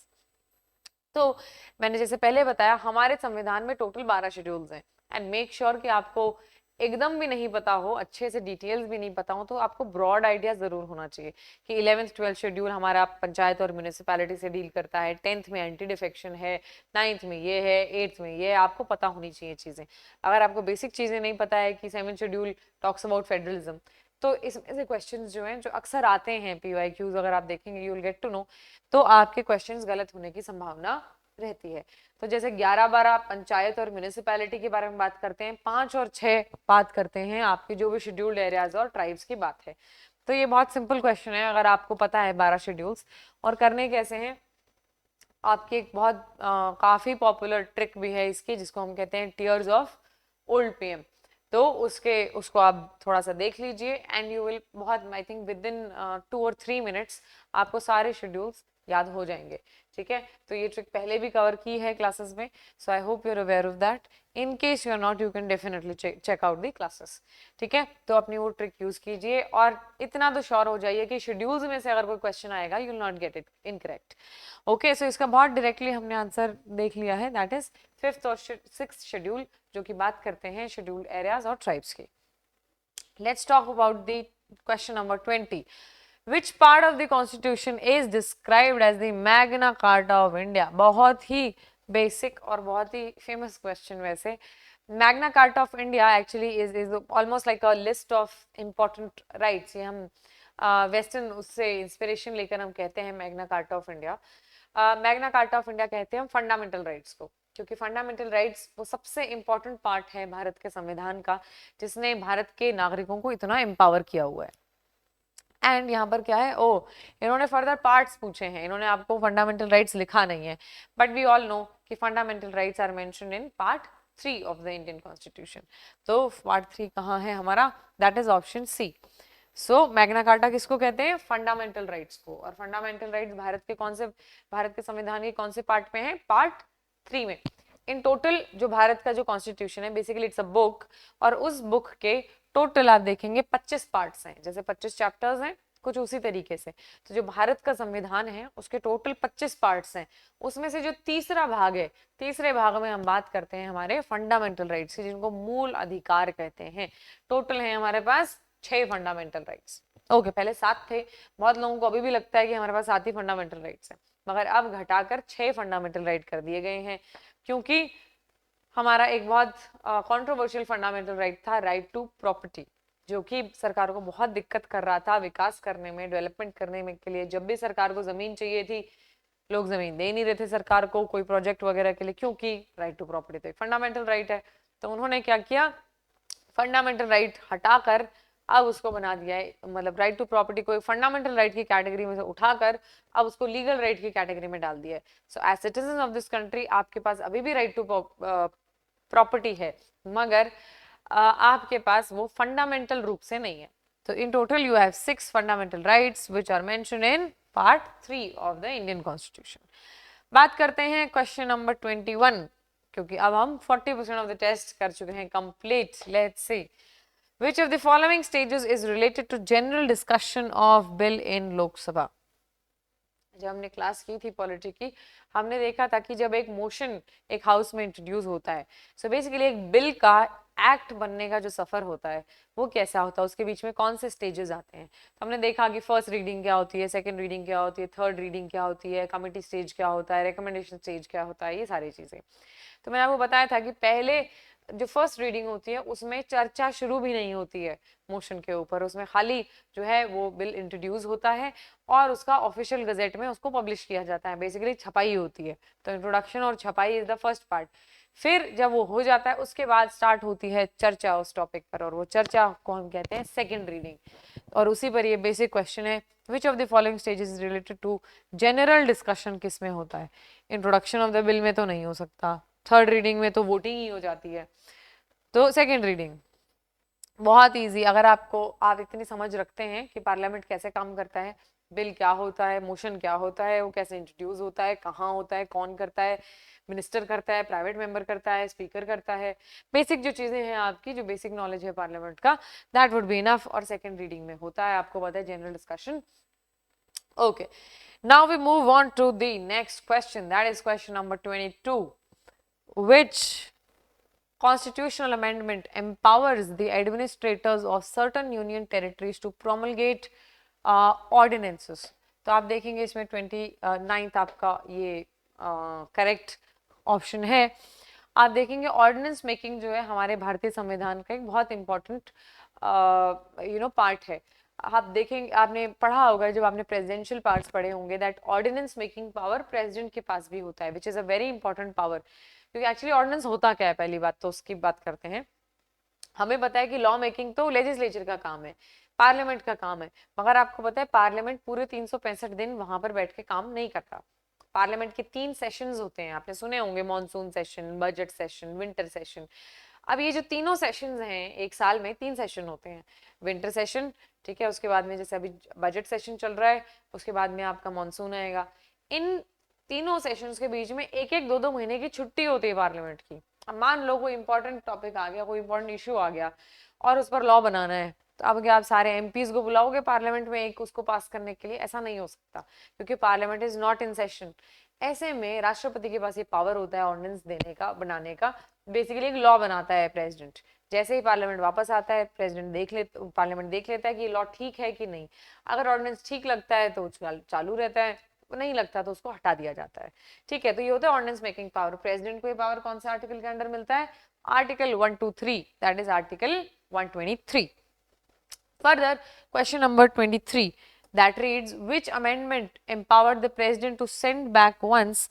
तो मैंने जैसे पहले बताया, हमारे संविधान में टोटल 12 शेड्यूल्स हैं। एंड मेक श्योर कि आपको एकदम भी नहीं पता हो, अच्छे से डिटेल्स भी नहीं पता हो, तो आपको ब्रॉड आइडिया जरूर होना चाहिए कि 11th 12th शेड्यूल हमारा पंचायत और म्यूनिसिपैलिटी से डील करता है, 10th में एंटी डिफेक्शन है, 9th में ये है, 8th में ये, आपको पता होनी चाहिए चीजें। अगर आपको बेसिक चीजें नहीं पता है कि 7th schedule talks about federalism, तो इसमें से क्वेश्चंस जो हैं जो अक्सर आते हैं PYQs, अगर आप देखेंगे you will get to know, तो आपके क्वेश्चंस गलत होने की संभावना रहती है। तो जैसे 11-12 पंचायत और म्यूनिसिपैलिटी के बारे में बात करते हैं, 5 और 6 बात करते हैं आपके जो भी शेड्यूल्ड एरियाज और ट्राइब्स की बात है। तो ये बहुत सिंपल क्वेश्चन है, अगर आपको पता है 12 शेड्यूल्स। और करने कैसे हैं, आपकी एक बहुत काफी पॉपुलर ट्रिक भी है इसकी, जिसको हम कहते हैं टीयर्स ऑफ ओल्ड PM। तो उसको आप थोड़ा सा देख लीजिए एंड यू विल बहुत, आई थिंक विद इन 2 और 3 मिनट्स आपको सारे शेड्यूल्स याद हो जाएंगे। ठीक है, तो ये ट्रिक पहले भी कवर की है क्लासेस में, so I hope you are aware of that. In case you are not, you can definitely check out the classes. ठीक है, तो अपनी वो ट्रिक यूज कीजिए और इतना तो श्योर हो जाइए कि शेड्यूल्स में से अगर कोई क्वेश्चन आएगा you will not get it incorrect. Okay, so इसका बहुत डायरेक्टली हमने आंसर देख लिया है, दैट इज 5th और 6th शेड्यूल, जो कि बात करते हैं शेड्यूल्ड एरियाज और ट्राइब्स की। Let's talk about the question number 20। Which part of the constitution is described as the Magna Carta of India? बहुत ही बेसिक और बहुत ही फेमस क्वेश्चन। वैसे Magna Carta of India actually is almost like a list of important rights। ये हम western उससे inspiration लेकर हम कहते हैं Magna Carta of India। Magna Carta of India कहते हैं हम फंडामेंटल राइट्स को, क्योंकि फंडामेंटल राइट्स वो सबसे इंपॉर्टेंट पार्ट है भारत के संविधान का, जिसने भारत के नागरिकों को इतना एम्पावर किया हुआ है। एंड यहाँ पर क्या है, इन्होंने फर्दर पार्ट्स पूछे हैं, इन्होंने आपको फंडामेंटल राइट्स लिखा नहीं है, बट वी ऑल नो कि fundamental rights are mentioned in part 3 of the Indian constitution. तो पार्ट 3 कहाँ है हमारा? That is option C। So magna carta किसको कहते हैं? फंडामेंटल राइट्स को। और फंडामेंटल राइट्स भारत के संविधान के कौन से पार्ट में है? पार्ट 3 में। इन टोटल जो भारत का जो कॉन्स्टिट्यूशन है, बेसिकली इट्स अ बुक, और उस बुक के टोटल आप देखेंगे 25 पार्ट्स हैं, जैसे 25 चैप्टर्स हैं, कुछ उसी तरीके से। तो जो भारत का संविधान है उसके टोटल 25 पार्ट्स हैं, उसमें से जो तीसरा भाग है, तीसरे भाग में हम बात करते हैं हमारे फंडामेंटल राइट्स की, जिनको मूल अधिकार कहते हैं। टोटल है हमारे पास 6 फंडामेंटल राइट्स। ओके, पहले 7 थे, बहुत लोगों को अभी भी लगता है कि हमारे पास 7 ही फंडामेंटल राइट्स हैं, मगर अब घटाकर 6 फंडामेंटल राइट कर दिए गए हैं, क्योंकि हमारा एक बहुत कंट्रोवर्शियल फंडामेंटल राइट था, राइट टू प्रॉपर्टी, जो कि सरकार को बहुत दिक्कत कर रहा था विकास करने में, डेवलपमेंट करने में के लिए। जब भी सरकार को जमीन चाहिए थी, लोग जमीन दे नहीं रहे थे सरकार को कोई प्रोजेक्ट वगैरह के लिए, क्योंकि राइट टू प्रॉपर्टी तो एक फंडामेंटल राइट है। तो उन्होंने क्या किया, फंडामेंटल राइट हटाकर अब उसको बना दिया है, मतलब राइट टू प्रॉपर्टी को फंडामेंटल राइट की कैटेगरी में से उठाकर अब उसको लीगल राइट की कैटेगरी में डाल दिया है। So as citizen of this country आपके पास अभी भी राइट टू प्रॉपर्टी है, मगर आपके पास वो फंडामेंटल रूप से नहीं है। तो in total you have 6 fundamental rights which are mentioned in part 3 of the Indian constitution. बात करते हैं क्वेश्चन नंबर 21। क्योंकि अब हम 40% ऑफ द टेस्ट कर चुके हैं complete. Let's see which of the following stages is related to general discussion of bill in Lok Sabha. जब हमने क्लास की थी पॉलिटी की, हमने देखा था कि जब एक मोशन एक हाउस में इंट्रोड्यूस होता है, सो बेसिकली एक बिल का एक्ट बनने का जो सफर होता है वो कैसा होता है, उसके बीच में कौन से स्टेजेस आते हैं. तो हमने देखा कि फर्स्ट रीडिंग क्या होती है, सेकंड रीडिंग क्या होती है, थर्ड रीडिंग क्या होती है, कमेटी स्टेज क्या होता है, रिकमेंडेशन स्टेज क्या होता है, ये सारी चीजें. तो मैंने आपको बताया था कि पहले जो फर्स्ट रीडिंग होती है उसमें चर्चा शुरू भी नहीं होती है मोशन के ऊपर, उसमें खाली जो है वो बिल इंट्रोड्यूस होता है और उसका ऑफिशियल गजेट में उसको पब्लिश किया जाता है, बेसिकली छपाई होती है. तो इंट्रोडक्शन और छपाई इज द फर्स्ट पार्ट. फिर जब वो हो जाता है उसके बाद स्टार्ट होती है चर्चा उस टॉपिक पर, और वो चर्चा को हम कहते हैं सेकेंड रीडिंग. और उसी पर ये बेसिक क्वेश्चन है, which of the following stages is related to general discussion. किस में होता है? इंट्रोडक्शन ऑफ द बिल में तो नहीं हो सकता, थर्ड रीडिंग में तो वोटिंग ही हो जाती है, तो सेकेंड रीडिंग. बहुत इजी. अगर आप इतनी समझ रखते हैं कि पार्लियामेंट कैसे काम करता है, बिल क्या होता है, मोशन क्या होता है, वो कैसे इंट्रोड्यूस होता है, कहाँ होता है, कौन करता है, मिनिस्टर करता है, प्राइवेट मेंबर करता है, स्पीकर करता है, बेसिक जो चीजें हैं आपकी, जो बेसिक नॉलेज है पार्लियामेंट का, दैट वुड बी इनफ. और सेकेंड रीडिंग में होता है, आपको पता है, general discussion. Okay, now we move on to the next question, that is question number 22. which constitutional amendment empowers the administrators of certain union territories to promulgate ordinances. तो आप देखेंगे इसमें 29th आपका ये करेक्ट ऑप्शन है. आप देखेंगे ordinance making जो है हमारे भारतीय संविधान का एक बहुत इंपॉर्टेंट पार्ट है. आप देखेंगे, आपने पढ़ा होगा जब आपने प्रेसिडेंशियल पार्ट्स पढ़े होंगे, that ordinance making power president के पास भी होता है, which is a very important power. क्योंकि एक्चुअली ऑर्डिनेंस होता क्या है, पहली बात तो उसकी बात करते हैं. हमें पता है कि लॉ मेकिंग तो लेजिस्लेचर का काम है, पार्लियामेंट का काम है, मगर आपको पता है पार्लियामेंट पूरे 365 दिन वहां पर बैठ के काम नहीं करता. पार्लियामेंट के 3 सेशंस होते हैं, आपने सुने होंगे, monsoon session, budget session, winter session. अब ये जो तीनों सेशंस हैं, एक साल में 3 सेशन होते हैं. विंटर सेशन, ठीक है, उसके बाद में जैसे अभी बजट सेशन चल रहा है, उसके बाद में आपका मॉनसून आएगा. इन तीनों सेशंस के बीच में एक एक 2-2 महीने की छुट्टी होती है पार्लियामेंट की. अब मान लो कोई इंपॉर्टेंट टॉपिक आ गया, कोई इंपॉर्टेंट इशू आ गया और उस पर लॉ बनाना है, तो अब क्या आप सारे एमपीज को बुलाओगे पार्लियामेंट में एक उसको पास करने के लिए? ऐसा नहीं हो सकता, क्योंकि parliament is not in session. ऐसे में राष्ट्रपति के पास ये पावर होता है ऑर्डिनेंस देने का, बनाने का. बेसिकली एक लॉ बनाता है प्रेसिडेंट. जैसे ही पार्लियामेंट वापस आता है, पार्लियामेंट देख लेता है कि ये लॉ ठीक है कि नहीं. अगर ऑर्डिनेंस ठीक लगता है तो चालू रहता है, नहीं लगता तो उसको हटा दिया जाता है. ठीक है, तो ये होता है ऑर्डिनेंस मेकिंग पावर. प्रेसिडेंट को ये पावर कौन से आर्टिकल के अंडर मिलता है? Article 123, that is article 123. Further question number 23 that reads, which amendment empowered the president to send back once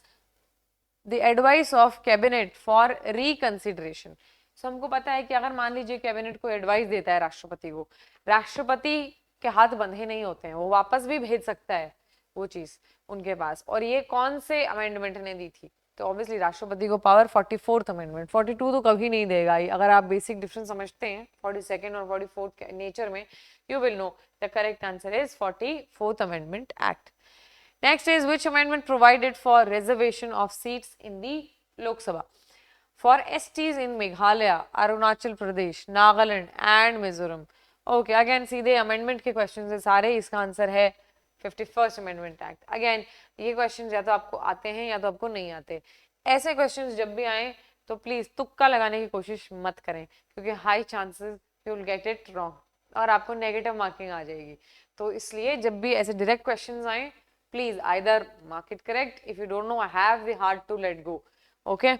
the advice of cabinet for reconsideration. So हमको पता है कि अगर मान लीजिए कैबिनेट को एडवाइस देता है राष्ट्रपति को, राष्ट्रपति के हाथ बंधे नहीं होते हैं, वो वापस भी भेज सकता है वो चीज उनके पास. और ये कौन से अमेंडमेंट ने दी थी? तो ऑब्वियसली राष्ट्रपति को पावर 44th अमेंडमेंट. 42 तो कभी नहीं देगा. अगर आप बेसिक डिफरेंस समझते हैं 42nd और 44th के नेचर में, you will know the correct answer is 44th Amendment Act. Next is, which amendment provided for reservation of seats in the Lok Sabha for STs in Meghalaya, Arunachal Pradesh, Nagaland and Mizoram? Okay, again सीधे amendment के questions है सारे. इसका answer है 51st Amendment Act. Again ये questions या तो आपको आते हैं या तो आपको नहीं आते. ऐसे questions जब भी आए तो प्लीज तुक्का लगाने की कोशिश मत करें, क्योंकि high chances you will get it wrong और आपको नेगेटिव मार्किंग आ जाएगी. तो इसलिए जब भी ऐसे डायरेक्ट क्वेश्चंस आए, please either mark it correct. If you don't know, have the heart to let go. Okay,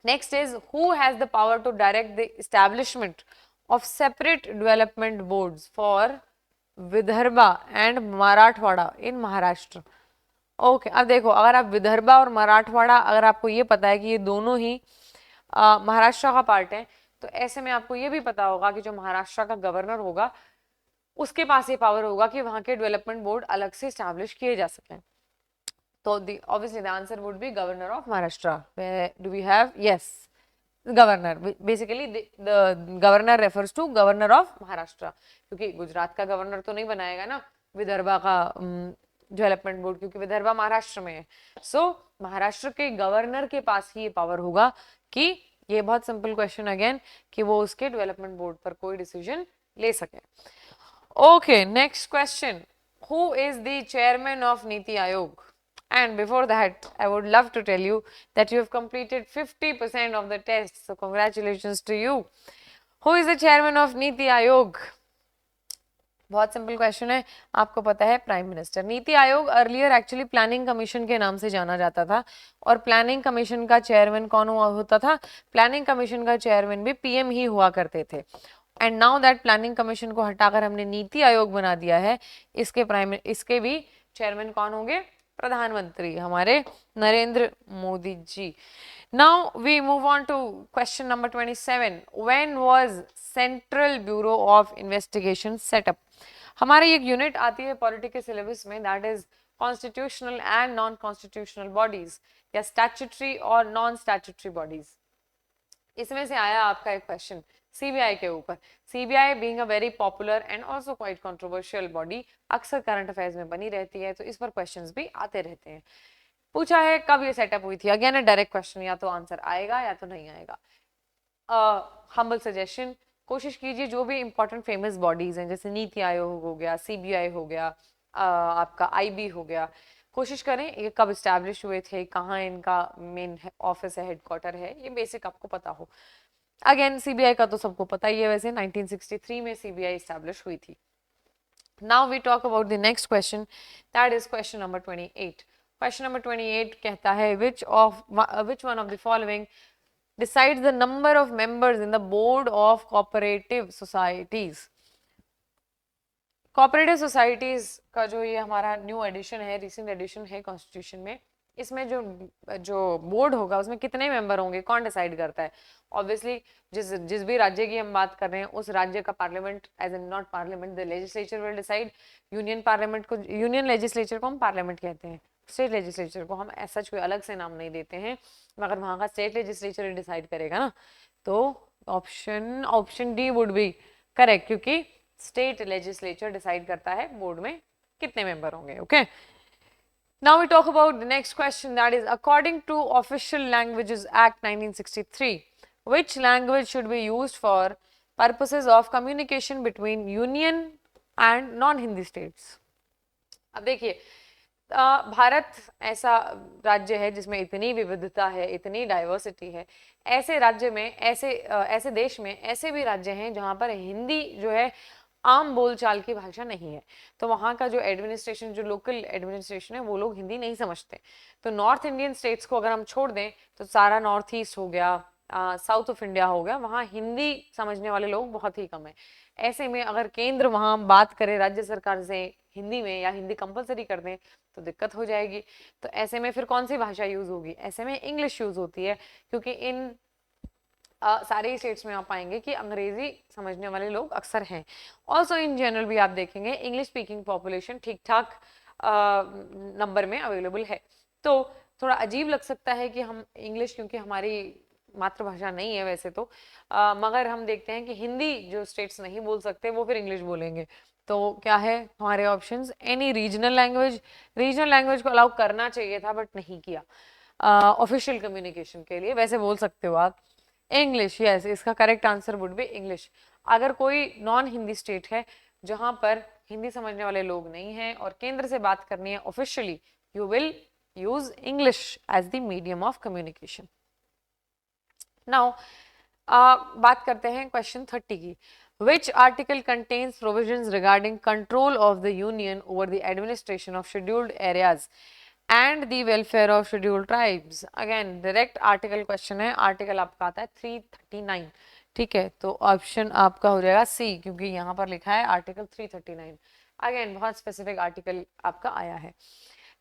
next is, who has the power to direct the establishment of separate development boards for Vidarbha and Marathwada in Maharashtra? Okay, अब देखो, अगर आप विदर्भा और मराठवाड़ा, अगर आपको ये पता है कि ये दोनों ही महाराष्ट्र का पार्ट है, तो ऐसे में आपको ये भी पता होगा कि जो महाराष्ट्र का गवर्नर होगा उसके पास ये पावर होगा कि वहां के डेवलपमेंट बोर्ड अलग से स्टैब्लिश किए जा सकें. तो obviously the answer would be governor of Maharashtra. Do we have? Yes, governor. Basically the governor refers to governor of Maharashtra, क्योंकि गुजरात का गवर्नर तो नहीं बनाएगा ना विदर्भा का डेवलपमेंट बोर्ड, क्योंकि विदर्भा महाराष्ट्र में है। सो महाराष्ट्र के गवर्नर के पास ही ये पावर होगा कि ये बहुत सिंपल क्वेश्चन अगेन, कि वो उसके डेवलपमेंट बोर्ड पर कोई डिसीजन ले सके। Okay, next question, who is the chairman of NITI Aayog? And before that, I would love to tell you that you have completed 50% of the test. So congratulations to you. Who is the chairman of NITI Aayog? बहुत simple question है, आपको पता है prime minister. NITI Aayog earlier actually planning commission के नाम से जाना जाता था, और प्लानिंग कमीशन का चेयरमैन कौन हुआ होता था? प्लानिंग कमीशन का चेयरमैन भी पीएम ही हुआ करते थे। And now that planning commission को हटाकर हमने नीति आयोग बना दिया है, इसके भी चेयरमैन कौन होंगे? प्रधानमंत्री हमारे Narendra Modi ji. Now we move on to question number 27. When was Central Bureau of Investigation set up? हमारी एक यूनिट आती है पॉलिटी के सिलेबस में, that is constitutional and non constitutional bodies, या स्टैट्यूटरी और नॉन स्टैट्यूटरी बॉडीज। इसमें से आया आपका एक क्वेश्चन सीबीआई के ऊपर। CBI being a very popular and also quite controversial body, अक्सर करंट अफेयर्स में बनी रहती है, तो इस पर क्वेश्चंस भी आते रहते हैं। पूछा है कब ये सेटअप हुई थी? अगेन अ डायरेक्ट क्वेश्चन, या तो आंसर आएगा या तो नहीं आएगा। हम्बल सजेशन, कोशिश कीजिए जो भी इंपॉर्टेंट फेमस बॉडीज हैं, जैसे नीति आयोग हो गया, सीबीआई हो गया, आपका आईबी हो गया, कोशिश करें ये कब स्टैब्लिश हुए थे, कहाँ इनका मेन ऑफिस है, हेडक्वार्टर है, ये बेसिक आपको पता हो। अगेन सीबीआई का तो सबको पता ही है, वैसे 1963 में सीबीआई स्टैब्लिश हुई थी। Now we talk about the next question, that is question number 28। Question number 28 कहता है which one of the following decides the number of members in the board of cooperative societies? Cooperative societies का जो ये हमारा new addition है, recent addition है constitution में, इसमें जो बोर्ड होगा उसमें कितने मेंबर होंगे, कौन डिसाइड करता है? ऑब्वियसली जिस भी राज्य की हम बात कर रहे हैं, उस राज्य का parliament, as in not parliament, the legislature will decide. Union legislature को हम पार्लियामेंट कहते हैं, स्टेट लेजिस्लेचर को हम ऐसा कोई अलग से नाम नहीं देते हैं, मगर वहां का स्टेट लेजिस्लेचर डिसाइड करेगा ना। तो option D would be correct, क्योंकि स्टेट लेजिस्लेचर डिसाइड करता है बोर्ड में कितने मेंबर होंगे। Okay, now we talk about the next question, that is according to official languages act 1963, which language should be used for purposes of communication between union and non Hindi states? अब देखिए, भारत ऐसा राज्य है जिसमें इतनी विविधता है, इतनी डाइवर्सिटी है। ऐसे राज्य में, ऐसे देश में ऐसे भी राज्य हैं जहां पर हिंदी जो है आम बोलचाल की भाषा नहीं है, तो वहाँ का जो एडमिनिस्ट्रेशन, जो लोकल एडमिनिस्ट्रेशन है, वो लोग हिंदी नहीं समझते। तो नॉर्थ इंडियन स्टेट्स को अगर हम छोड़ दें तो सारा नॉर्थ ईस्ट हो गया, साउथ ऑफ इंडिया हो गया, वहाँ हिंदी समझने वाले लोग बहुत ही कम है। ऐसे में अगर केंद्र वहाँ बात करे राज्य सरकार से हिंदी में, या हिंदी कंपलसरी कर दें, तो दिक्कत हो जाएगी। तो ऐसे में फिर कौन सी भाषा यूज होगी? ऐसे में इंग्लिश यूज होती है, क्योंकि इन सारे स्टेट्स में आप पाएंगे कि अंग्रेजी समझने वाले लोग अक्सर हैं। ऑल्सो इन जनरल भी आप देखेंगे इंग्लिश स्पीकिंग पॉपुलेशन ठीक ठाक नंबर में अवेलेबल है। तो थोड़ा अजीब लग सकता है कि हम इंग्लिश, क्योंकि हमारी मातृभाषा नहीं है वैसे तो, मगर हम देखते हैं कि हिंदी जो स्टेट्स नहीं बोल सकते वो फिर इंग्लिश बोलेंगे। तो क्या है हमारे options? Any regional language. Regional language को अलाउ करना चाहिए था बट नहीं किया ऑफिशियल कम्युनिकेशन के लिए, वैसे बोल सकते हो आप इंग्लिश। यस, इसका correct answer would B English. अगर कोई नॉन हिंदी स्टेट है जहां पर हिंदी समझने वाले लोग नहीं हैं और केंद्र से बात करनी है officially, you will use English as the medium of communication. Now बात करते हैं क्वेश्चन 30 की। Which article contains provisions regarding control of the union over the administration of scheduled areas and the welfare of scheduled tribes? Again direct article question है, article आपका आता है 339, ठीक है, तो ऑप्शन आपका हो जाएगा सी, क्योंकि यहाँ पर लिखा है आर्टिकल 339। अगेन बहुत स्पेसिफिक आर्टिकल आपका आया है।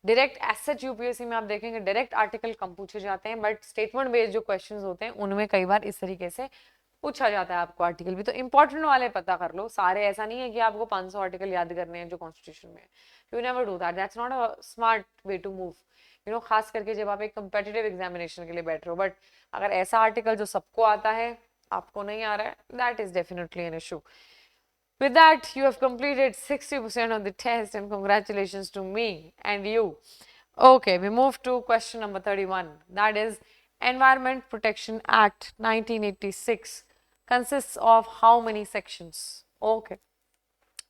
डायरेक्ट एसएच यूपीएससी में आप देखेंगे डायरेक्ट आर्टिकल कम पूछे जाते हैं, बट स्टेटमेंट बेस्ड जो क्वेश्चंस होते हैं उनमें कई बार इस तरीके से पूछा जाता है आपको आर्टिकल भी। तो इंपॉर्टेंट वाले पता कर लो सारे, ऐसा नहीं है कि आपको 500 आर्टिकल याद करने हैं जो कॉन्स्टिट्यूशन में है। You never do that, that's not a smart way to move, you know, खास करके जब आप एक कंपेटिटिव एग्जामिनेशन के लिए बैठ रहे हो। बट अगर ऐसा आर्टिकल जो सबको आता है आपको नहीं आ रहा है, that is definitely an issue. With that, you have completed 60% of the test, and congratulations to me and you. Okay, we move to question number 31. That is, Environment Protection Act 1986 consists of how many sections? Okay,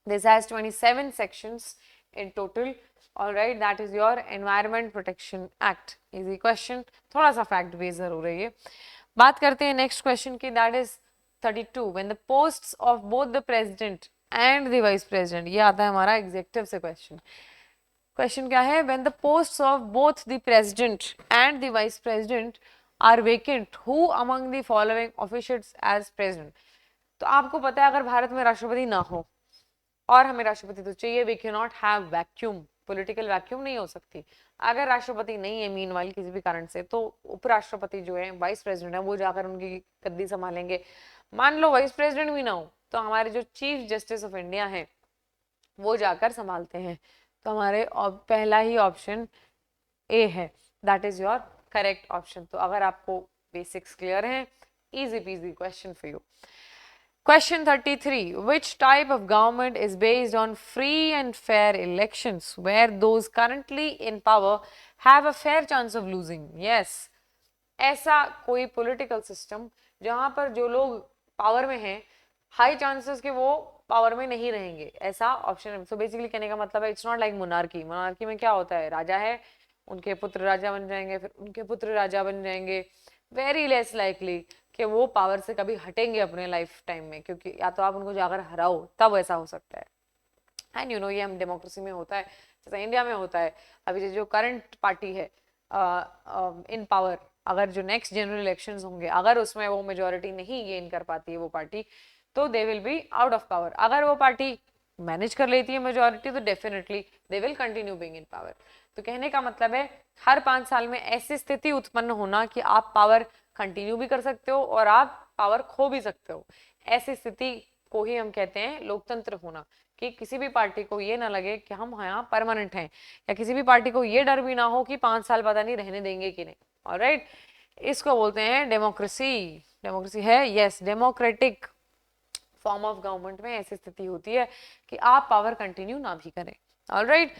this has 27 sections in total. All right, that is your Environment Protection Act. Easy question, थोड़ा सा fact based जरूर है ये. बात करते हैं next question की. That is 32. When the posts of both the president and the vice president, ये आता है हमारा executive से question. Question क्या है? When the posts of both the president and the vice president are vacant, who among the following officiates as president? तो आपको पता है अगर भारत में राष्ट्रपति ना हो और हमें राष्ट्रपति तो चाहिए, we can not have vacuum, political vacuum नहीं हो सकती. अगर राष्ट्रपति नहीं है मीनवाइल किसी भी कारण से, तो उपराष्ट्रपति जो है, वाइस प्रेसिडेंट है, वो जाकर उनकी गद्दी संभालेंगे. मान लो वाइस प्रेसिडेंट भी ना हो तो हमारे जो चीफ जस्टिस ऑफ इंडिया है वो जाकर संभालते हैं. तो हमारे पहला ही ऑप्शन ए है, that is your correct option. तो अगर आपको बेसिक्स क्लियर हैं, easy PG question for you. Question 33. Which type of government is based on free and fair elections where those currently in power have a fair chance of losing? Yes. ऐसा कोई political system जहां पर जो लोग power में हैं, high chances के वो पावर में नहीं रहेंगे, ऐसा ऑप्शन है. सो बेसिकली कहने का मतलब है, it's not like monarchy. Monarchy में क्या होता है, राजा है, उनके पुत्र राजा बन जाएंगे, फिर उनके पुत्र राजा बन जाएंगे. वेरी लेस लाइकली कि वो पावर से कभी हटेंगे अपने लाइफ टाइम में, क्योंकि या तो आप उनको जाकर हराओ तब ऐसा हो सकता है. एंड यू नो ये हम डेमोक्रेसी में होता है, जैसा इंडिया में होता है. अभी जो करंट पार्टी है इन पावर, अगर जो नेक्स्ट जनरल इलेक्शंस होंगे, अगर उसमें वो मेजोरिटी नहीं गेन कर पाती है वो पार्टी, तो they will be out of power. अगर वो पार्टी मैनेज कर लेती है मेजोरिटी, तो definitely they will continue being in power. तो कहने का मतलब है, हर 5 साल में ऐसी स्थिति उत्पन्न होना कि आप पावर कंटिन्यू भी कर सकते हो और आप पावर खो भी सकते हो, ऐसी स्थिति को ही हम कहते हैं लोकतंत्र होना. कि किसी भी पार्टी को ये ना लगे कि हम यहाँ परमानेंट हैं, या किसी भी पार्टी को ये डर भी ना हो कि 5 साल पता नहीं रहने देंगे कि नहीं. ऑलराइट, इसको बोलते हैं डेमोक्रेसी. डेमोक्रेसी है, yes, democratic form of government में ऐसी स्थिति होती है कि आप पावर कंटिन्यू ना भी करें. Alright,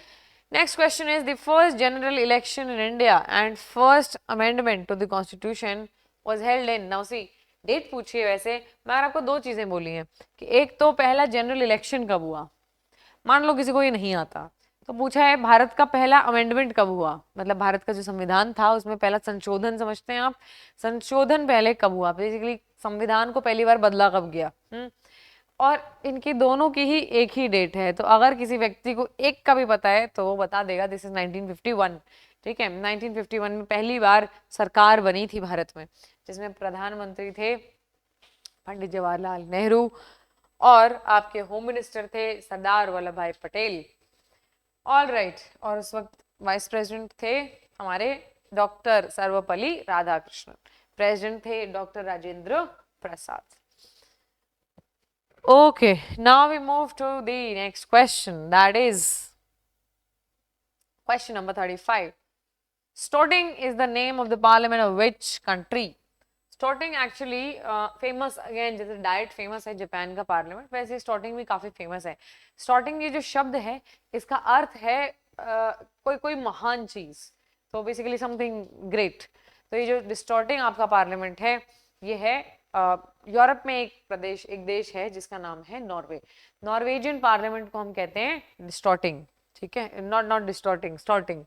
next question is, the first general election in India and first amendment to the constitution was held in. Now see, date पूछी है. वैसे मैं आपको 2 चीजें बोली हैं कि एक तो पहला जनरल इलेक्शन कब हुआ, मान लो किसी को ये नहीं आता, तो पूछा है भारत का पहला अमेंडमेंट कब हुआ, मतलब भारत का जो संविधान था उसमें पहला संशोधन, समझते हैं आप, संशोधन पहले कब हुआ, बेसिकली संविधान को पहली बार बदला कब गया. और इनकी दोनों की ही एक ही डेट है. तो अगर किसी व्यक्ति को एक का भी पता है तो वो बता देगा, दिस इज 1951. ठीक है, 1951 में पहली बार सरकार बनी थी भारत में, जिसमें प्रधानमंत्री थे पंडित जवाहरलाल नेहरू और आपके होम मिनिस्टर थे सरदार वल्लभ भाई पटेल. ऑल राइट, और उस वक्त वाइस प्रेसिडेंट थे हमारे डॉक्टर सर्वपल्ली राधाकृष्णन, प्रेसिडेंट थे doctor Rajendra Prasad. Okay, now we move to the next question, that is question number 35. Storting is the name of the parliament of which country? Storting actually famous again, जैसे diet famous है Japan का parliament, वैसे starting भी काफी famous है. Starting ये जो शब्द है इसका अर्थ है कोई महान चीज, तो बेसिकली समथिंग ग्रेट. तो ये जो डिस्टॉर्टिंग आपका पार्लियामेंट है, ये है यूरोप में एक देश है जिसका नाम है नॉर्वे. नॉर्वेजियन पार्लियामेंट को हम कहते हैं डिस्टॉर्टिंग. ठीक है, नॉट डिस्टॉर्टिंग, स्टॉर्टिंग.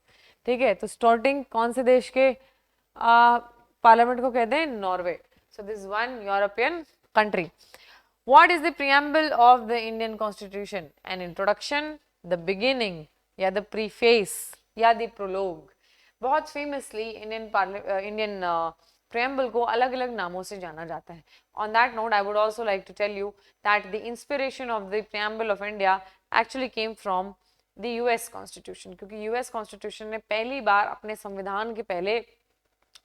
ठीक है, तो स्टॉर्टिंग कौन से देश के पार्लियामेंट को कहते हैं? Norway. So this one European country. What is the preamble of the Indian constitution? An introduction, the beginning, या द प्रीफेस, या द प्रोलोग. बहुत फेमसली इंडियन preamble को अलग अलग नामों से जाना जाता है. On that note, I would also like to tell you that the inspiration of the preamble of India actually came from the US Constitution, क्योंकि US Constitution ने पहली बार अपने संविधान के पहले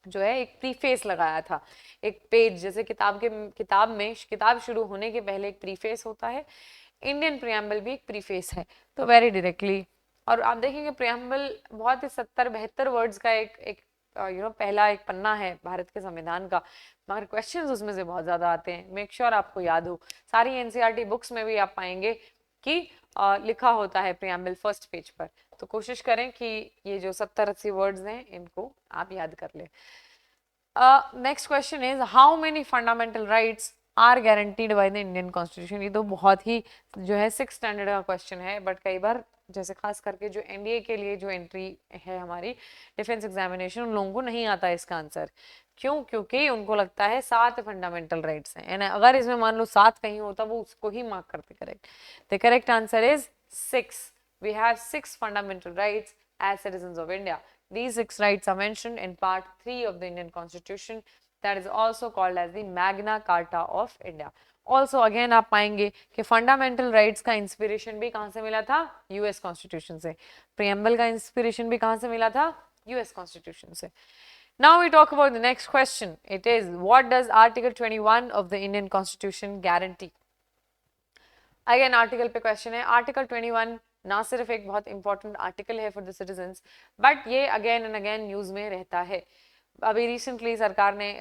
जो है एक प्रीफेस लगाया था, एक पेज, जैसे किताब शुरू होने के पहले एक प्रीफेस होता है, इंडियन प्रीएम्बल भी एक प्रीफेस है. तो वेरी डायरेक्टली, और आप देखेंगे प्रीएम्बल बहुत ही 70-72 वर्ड्स का एक पहला एक पन्ना है भारत के संविधान का, मगर क्वेश्चंस उसमें से बहुत ज्यादा आते हैं। मेक श्योर आपको याद हो। सारी एनसीईआरटी बुक्स में भी आप पाएंगे कि लिखा होता है प्रियम्बल फर्स्ट पेज पर। तो कोशिश करें कि ये जो 70-80 वर्ड्स हैं इनको आप याद कर लें। Next question is how many fundamental rights are guaranteed by the Indian constitution. ये तो बहुत ही जो है 6th स्टैंडर्ड का क्वेश्चन है, बट कई बार जैसे खास करके जो एनडीए के लिए जो एंट्री है हमारी डिफेंस एग्जामिनेशन, उन लोगों को नहीं आता इसका आंसर। क्यों? क्योंकि उनको लगता है 7 फंडामेंटल राइट्स हैं, एंड अगर इसमें मान लो 7 कहीं होता वो उसको ही मार्क करते correct. The correct answer is 6। We have 6 fundamental rights as citizens of India. These 6 rights are mentioned in part 3 of the Indian Constitution, that is also called as the Magna Carta of India. Also again आप पाएंगे कि fundamental rights का inspiration भी कहां से मिला था? US constitution से। प्रियम्बल का इंस्पिरेशन भी कहां से मिला था? यूएस कॉन्स्टिट्यूशन से। Now we talk about the next question. It is, what does Article 21 of the Indian Constitution guarantee? Again article पे क्वेश्चन है। आर्टिकल 21 ना सिर्फ एक बहुत इंपॉर्टेंट आर्टिकल है फॉर द सिटीजन्स, बट ये अगेन एंड अगेन न्यूज में रहता है। अभी रिसेंटली सरकार ने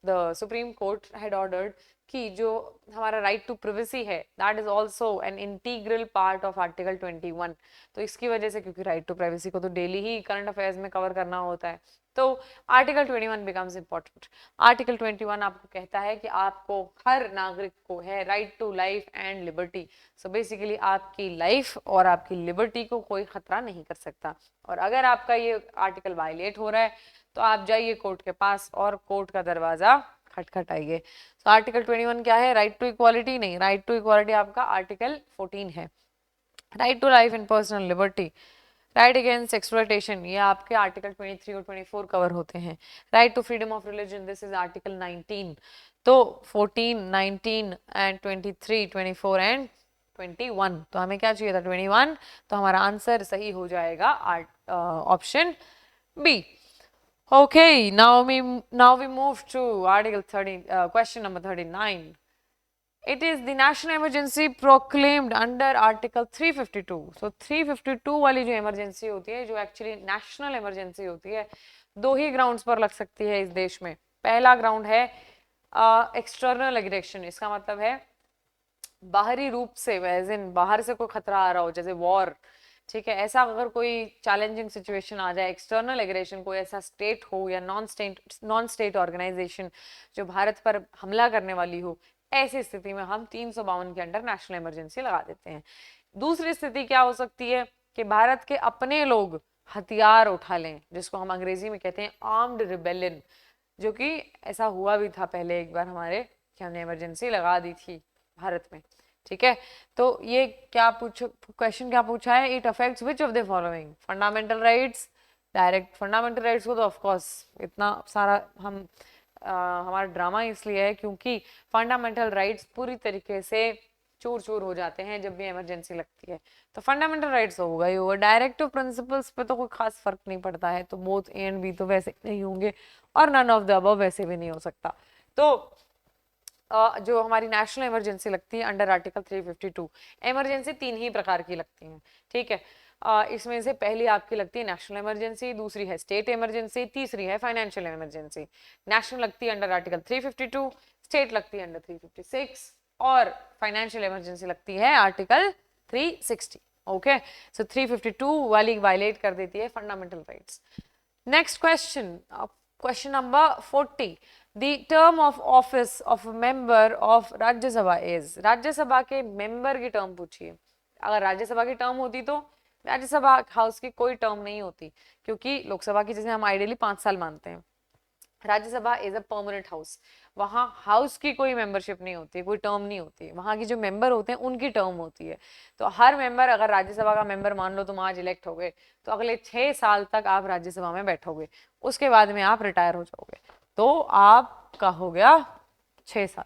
the supreme court had ordered कि जो हमारा राइट टू प्रिवेसी है that is also an integral part of article 21। तो इसकी वजह से, क्योंकि राइट टू प्राइवेसी को तो डेली ही करंट अफेयर्स में कवर करना होता है, तो आर्टिकल 21 बिकम्स इंपॉर्टेंट। आर्टिकल 21 आपको कहता है कि आपको, हर नागरिक को है right to life and liberty. So basically आपकी लाइफ और आपकी लिबर्टी को कोई खतरा नहीं कर सकता, और अगर आपका ये आर्टिकल वायलेट हो रहा है तो आप जाइए कोर्ट के पास और कोर्ट का दरवाजा खटखटाइए। तो आर्टिकल 21 क्या है? राइट टू इक्वालिटी नहीं, राइट टू इक्वालिटी आपका आर्टिकल 14 है। Right to life and personal liberty, right against exploitation, ये आपके आर्टिकल 23 और 24 कवर होते हैं। Right to freedom of religion, this is article 19। तो 14, 19 एंड 23, 24 एंड 21, तो हमें क्या चाहिए था? 21। तो हमारा आंसर सही हो जाएगा option B. Okay, now we move to Article 30, question number 39. It is the national emergency proclaimed under Article 352. So 352 वाली जो emergency होती है, जो actually national emergency होती है, दो ही grounds पर लग सकती है इस देश में। पहला ground है external aggression, इसका मतलब है बाहरी रूप से, as in बाहर से कोई खतरा आ रहा हो, जैसे war, ठीक है। ऐसा अगर कोई चैलेंजिंग सिचुएशन आ जाए, एक्सटर्नल एग्रेशन, कोई ऐसा स्टेट हो या नॉन स्टेट ऑर्गेनाइजेशन जो भारत पर हमला करने वाली हो, ऐसी स्थिति में हम 352 के अंडर नेशनल इमरजेंसी लगा देते हैं। दूसरी स्थिति क्या हो सकती है कि भारत के अपने लोग हथियार उठा लें, जिसको हम अंग्रेजी में कहते हैं आर्म्ड रिबेलियन, जो कि ऐसा हुआ भी था पहले एक बार हमारे, कि हमने इमरजेंसी लगा दी थी भारत में, ठीक है। तो ये क्या क्वेश्चन क्या पूछा है? It affects which of the following? Fundamental rights, direct fundamental rights को तो ऑफ कोर्स इतना सारा हमारा ड्रामा इसलिए है क्योंकि फंडामेंटल राइट्स पूरी तरीके से चूर चूर हो जाते हैं जब भी इमरजेंसी लगती है। तो फंडामेंटल राइट्स तो होगा ही होगा। डायरेक्टिव प्रिंसिपल्स पे तो कोई खास फर्क नहीं पड़ता है, तो बोथ ए एंड बी तो वैसे नहीं होंगे, और नन ऑफ द अबव वैसे भी नहीं हो सकता। तो जो हमारी नेशनल इमरजेंसी लगती है अंडर आर्टिकल 352, इमरजेंसी 3 ही प्रकार की लगती हैं, ठीक है। इसमें से पहली आपकी लगती है नेशनल इमरजेंसी, दूसरी है स्टेट इमरजेंसी, तीसरी है फाइनेंशियल इमरजेंसी। नेशनल लगती है अंडर आर्टिकल 352, स्टेट लगती है अंडर 356, और फाइनेंशियल इमरजेंसी लगती है आर्टिकल 360। ओके, सो 352 वाली वायलेट कर देती है fundamental rights. Next question, question number 40, The term of office of a member of Rajya Sabha is, Rajya Sabha के मेंबर की टर्म पूछिए। अगर राज्यसभा की टर्म होती तो राज्यसभा हाउस की कोई टर्म नहीं होती, क्योंकि लोकसभा की जैसे हम आइडियली 5 साल मानते हैं, Rajya Sabha is a permanent house, वहां हाउस की कोई मेंबरशिप नहीं होती, कोई टर्म नहीं होती, वहां की जो मेंबर होते हैं उनकी टर्म होती है। तो हर मेंबर, अगर राज्यसभा का मेंबर मान लो तुम आज इलेक्ट हो गए, तो अगले 6 साल तक आप राज्यसभा में बैठोगे, उसके बाद में आप रिटायर हो जाओगे, तो आपका हो गया 6 साल,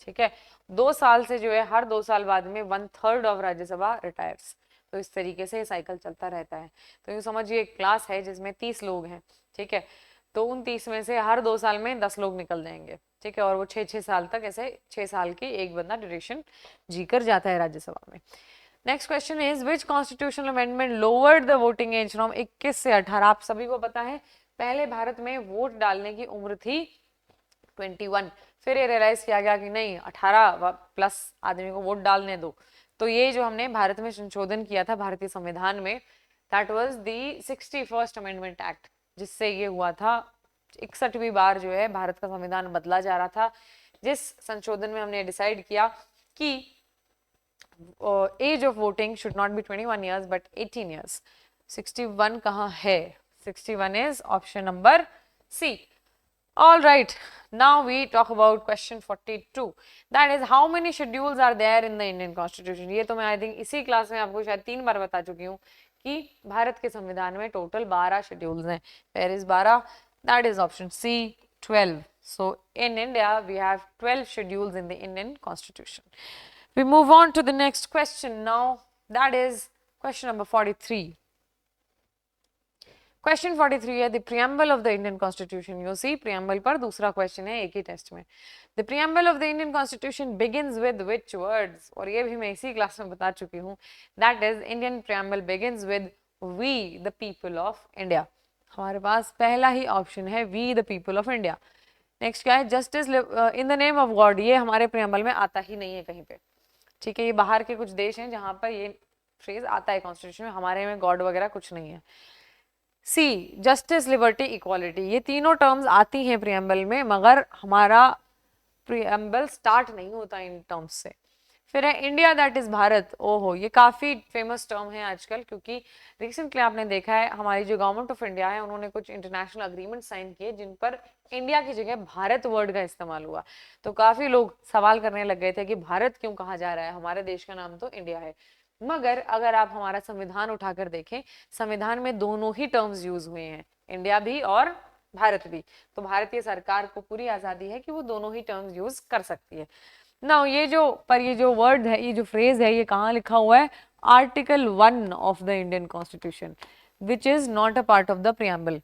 ठीक है। 2 साल से जो है, हर 2 साल बाद में 1/3 ऑफ राज्यसभा रिटायर्स। तो इस तरीके से साइकिल चलता रहता है। तो यूँ समझिए एक क्लास है जिसमें 30 लोग हैं, ठीक है, तो उन 30 में से हर 2 साल में 10 लोग निकल जाएंगे, ठीक है, और वो 6 साल तक, ऐसे 6 साल की एक बंदा ड्यूरेशन जीकर जाता है राज्यसभा में। Next question is, which constitutional amendment lowered the voting age from 21 से 18? आप सभी को पता है पहले भारत में वोट डालने की उम्र थी 21, फिर ये रियलाइज किया गया कि नहीं 18 प्लस आदमी को वोट डालने दो। तो ये जो हमने भारत में संशोधन किया था भारतीय संविधान में, that was the 61st amendment act, जिससे ये हुआ था 61वीं बार जो है भारत का संविधान बदला जा रहा था, जिस संशोधन में हमने डिसाइड किया कि age of voting should not be 21 years but 18 years। 61 कहाँ है? 61 is option number C. All right, now we talk about question 42. That is how many schedules are there in the Indian Constitution? ये तो मैं I think इसी class में आपको शायद 3 बार बता चुकी हूँ कि भारत के संविधान में टोटल 12 शेड्यूल्स हैं। Where is 12? That is option C, 12. So in India we have 12 schedules in the Indian Constitution. We move on to the next question now. That is question number 43. Question 43 है the preamble of the Indian Constitution. You see preamble पर दूसरा question है एक ही test में. The preamble of the Indian Constitution begins with which words? और ये भी मैं इसी क्लास में बता चुकी हूँ. That is Indian preamble begins with we the people of India. हमारे पास पहला ही ऑप्शन है we the people of India. Next क्या है? Justice in the name of God. ये हमारे प्रियम्बल में आता ही नहीं है कहीं पे. ठीक है, ये बाहर के कुछ देश हैं जहां पर ये फ्रेज आता है कॉन्स्टिट्यूशन में, हमारे में गॉड वगैरह कुछ नहीं है. सी जस्टिस लिबर्टी इक्वालिटी, ये तीनों टर्म्स आती हैं प्रियम्बल में, मगर हमारा प्रियम्बल स्टार्ट नहीं होता इन टर्म्स से. फिर है इंडिया दैट इज भारत. ओहो, ये काफ़ी फेमस टर्म है आजकल, क्योंकि रिसेंटली आपने देखा है हमारी जो गवर्नमेंट ऑफ इंडिया है उन्होंने कुछ इंटरनेशनल अग्रीमेंट साइन किए जिन पर इंडिया की जगह भारत वर्ड का इस्तेमाल हुआ. तो काफ़ी लोग सवाल करने लग गए थे कि भारत क्यों कहा जा रहा है, हमारे देश का नाम तो इंडिया है. मगर अगर आप हमारा संविधान उठाकर देखें, संविधान में दोनों ही टर्म्स यूज हुए हैं, इंडिया भी और भारत भी. तो भारतीय सरकार को पूरी आज़ादी है कि वो दोनों ही टर्म्स यूज कर सकती है. नाउ ये जो वर्ड है, ये जो फ्रेज है, ये कहाँ लिखा हुआ है? Article 1 of the Indian constitution, which is not a part of the preamble,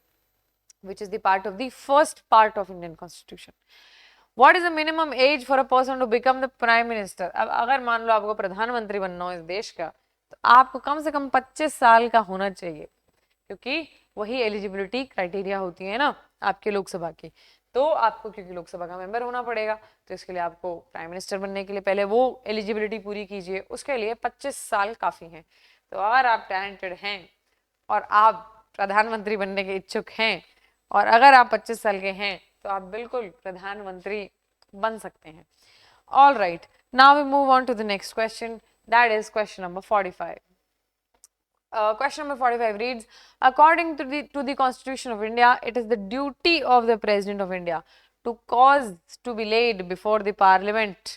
which is the part of the first part of Indian Constitution. What is the minimum age for a person to become the Prime Minister? अब अगर मान लो आपको प्रधानमंत्री बनना हो इस देश का, तो आपको कम से कम 25 साल का होना चाहिए, क्योंकि वही एलिजिबिलिटी क्राइटेरिया होती है ना आपके लोकसभा की. तो आपको क्योंकि लोकसभा का मेंबर होना पड़ेगा, तो इसके लिए आपको प्राइम मिनिस्टर बनने के लिए पहले वो एलिजिबिलिटी पूरी कीजिए, उसके लिए 25 साल काफ़ी हैं. तो अगर आप टैलेंटेड हैं और आप प्रधानमंत्री बनने के इच्छुक हैं और अगर आप 25 साल के हैं तो आप बिल्कुल प्रधानमंत्री बन सकते हैं. All right, now we move on to the next question, that is question number 45. Question number 45 reads, according to the Constitution of India, it is the duty of the President of India to cause to be laid before the Parliament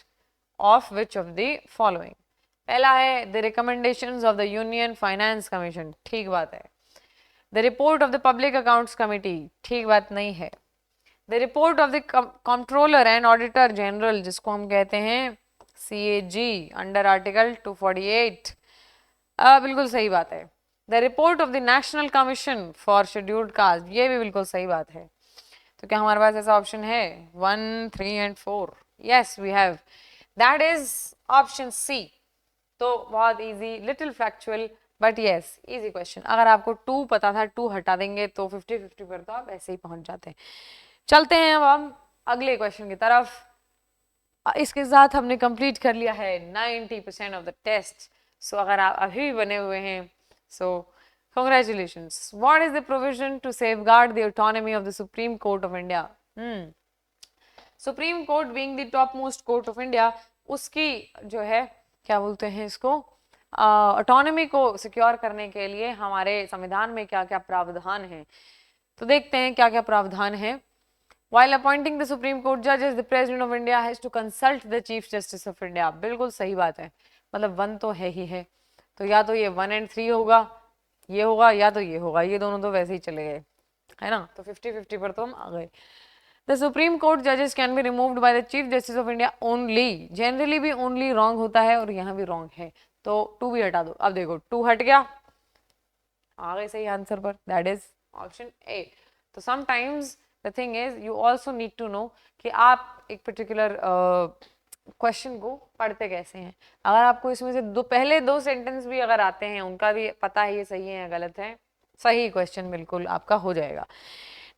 of which of the following? पहला है the recommendations of the Union Finance Commission. ठीक बात है. The report of the Public Accounts Committee. ठीक बात नहीं है. The report of the Comptroller and Auditor General, जिसको हम कहते हैं CAG under Article 248. बिल्कुल सही बात है. The report of the national commission for scheduled caste, ये भी बिल्कुल सही बात है. तो क्या हमारे पास ऐसा ऑप्शन है 1, 3 and 4? Yes we have, that is option C. तो बहुत easy, little factual but yes easy question. अगर आपको 2 पता था, 2 हटा देंगे तो 50-50 पर तो आप ऐसे ही पहुंच जाते हैं. चलते हैं अब हम अगले क्वेश्चन की तरफ. इसके साथ हमने कंप्लीट कर लिया है 90% ऑफ द टेस्ट. सो अगर आप अभी भी बने हुए हैं, so congratulations. What is the provision to safeguard the autonomy of the Supreme Court of India? Supreme Court being the topmost court of India, उसकी जो है क्या बोलते हैं इसको, ऑटोनॉमी को सिक्योर करने के लिए हमारे संविधान में क्या क्या प्रावधान है. तो देखते हैं क्या क्या प्रावधान है. While appointing the Supreme Court judges, the President of India has to consult the Chief Justice of India. बिल्कुल सही बात है, मतलब 1 तो है ही है, तो या तो ये 1 and 3 होगा, ये होगा, या तो ये होगा. ये दोनों तो वैसे ही चले गए, है ना. तो 50-50 पर तो हम आ गए. द सुप्रीम कोर्ट जजेस can be removed by the chief justice of India only. Generally भी ओनली रॉन्ग होता है और यहाँ भी रॉन्ग है, तो 2 भी हटा दो. अब देखो 2 हट गया, आ गए सही आंसर पर, दैट इज ऑप्शन ए. तो sometimes the thing is you also need to know कि आप एक पर्टिकुलर क्वेश्चन को पढ़ते कैसे हैं. अगर आपको इसमें से पहले 2 सेंटेंस भी अगर आते हैं, उनका भी पता है ये सही है या गलत है, सही क्वेश्चन बिल्कुल आपका हो जाएगा.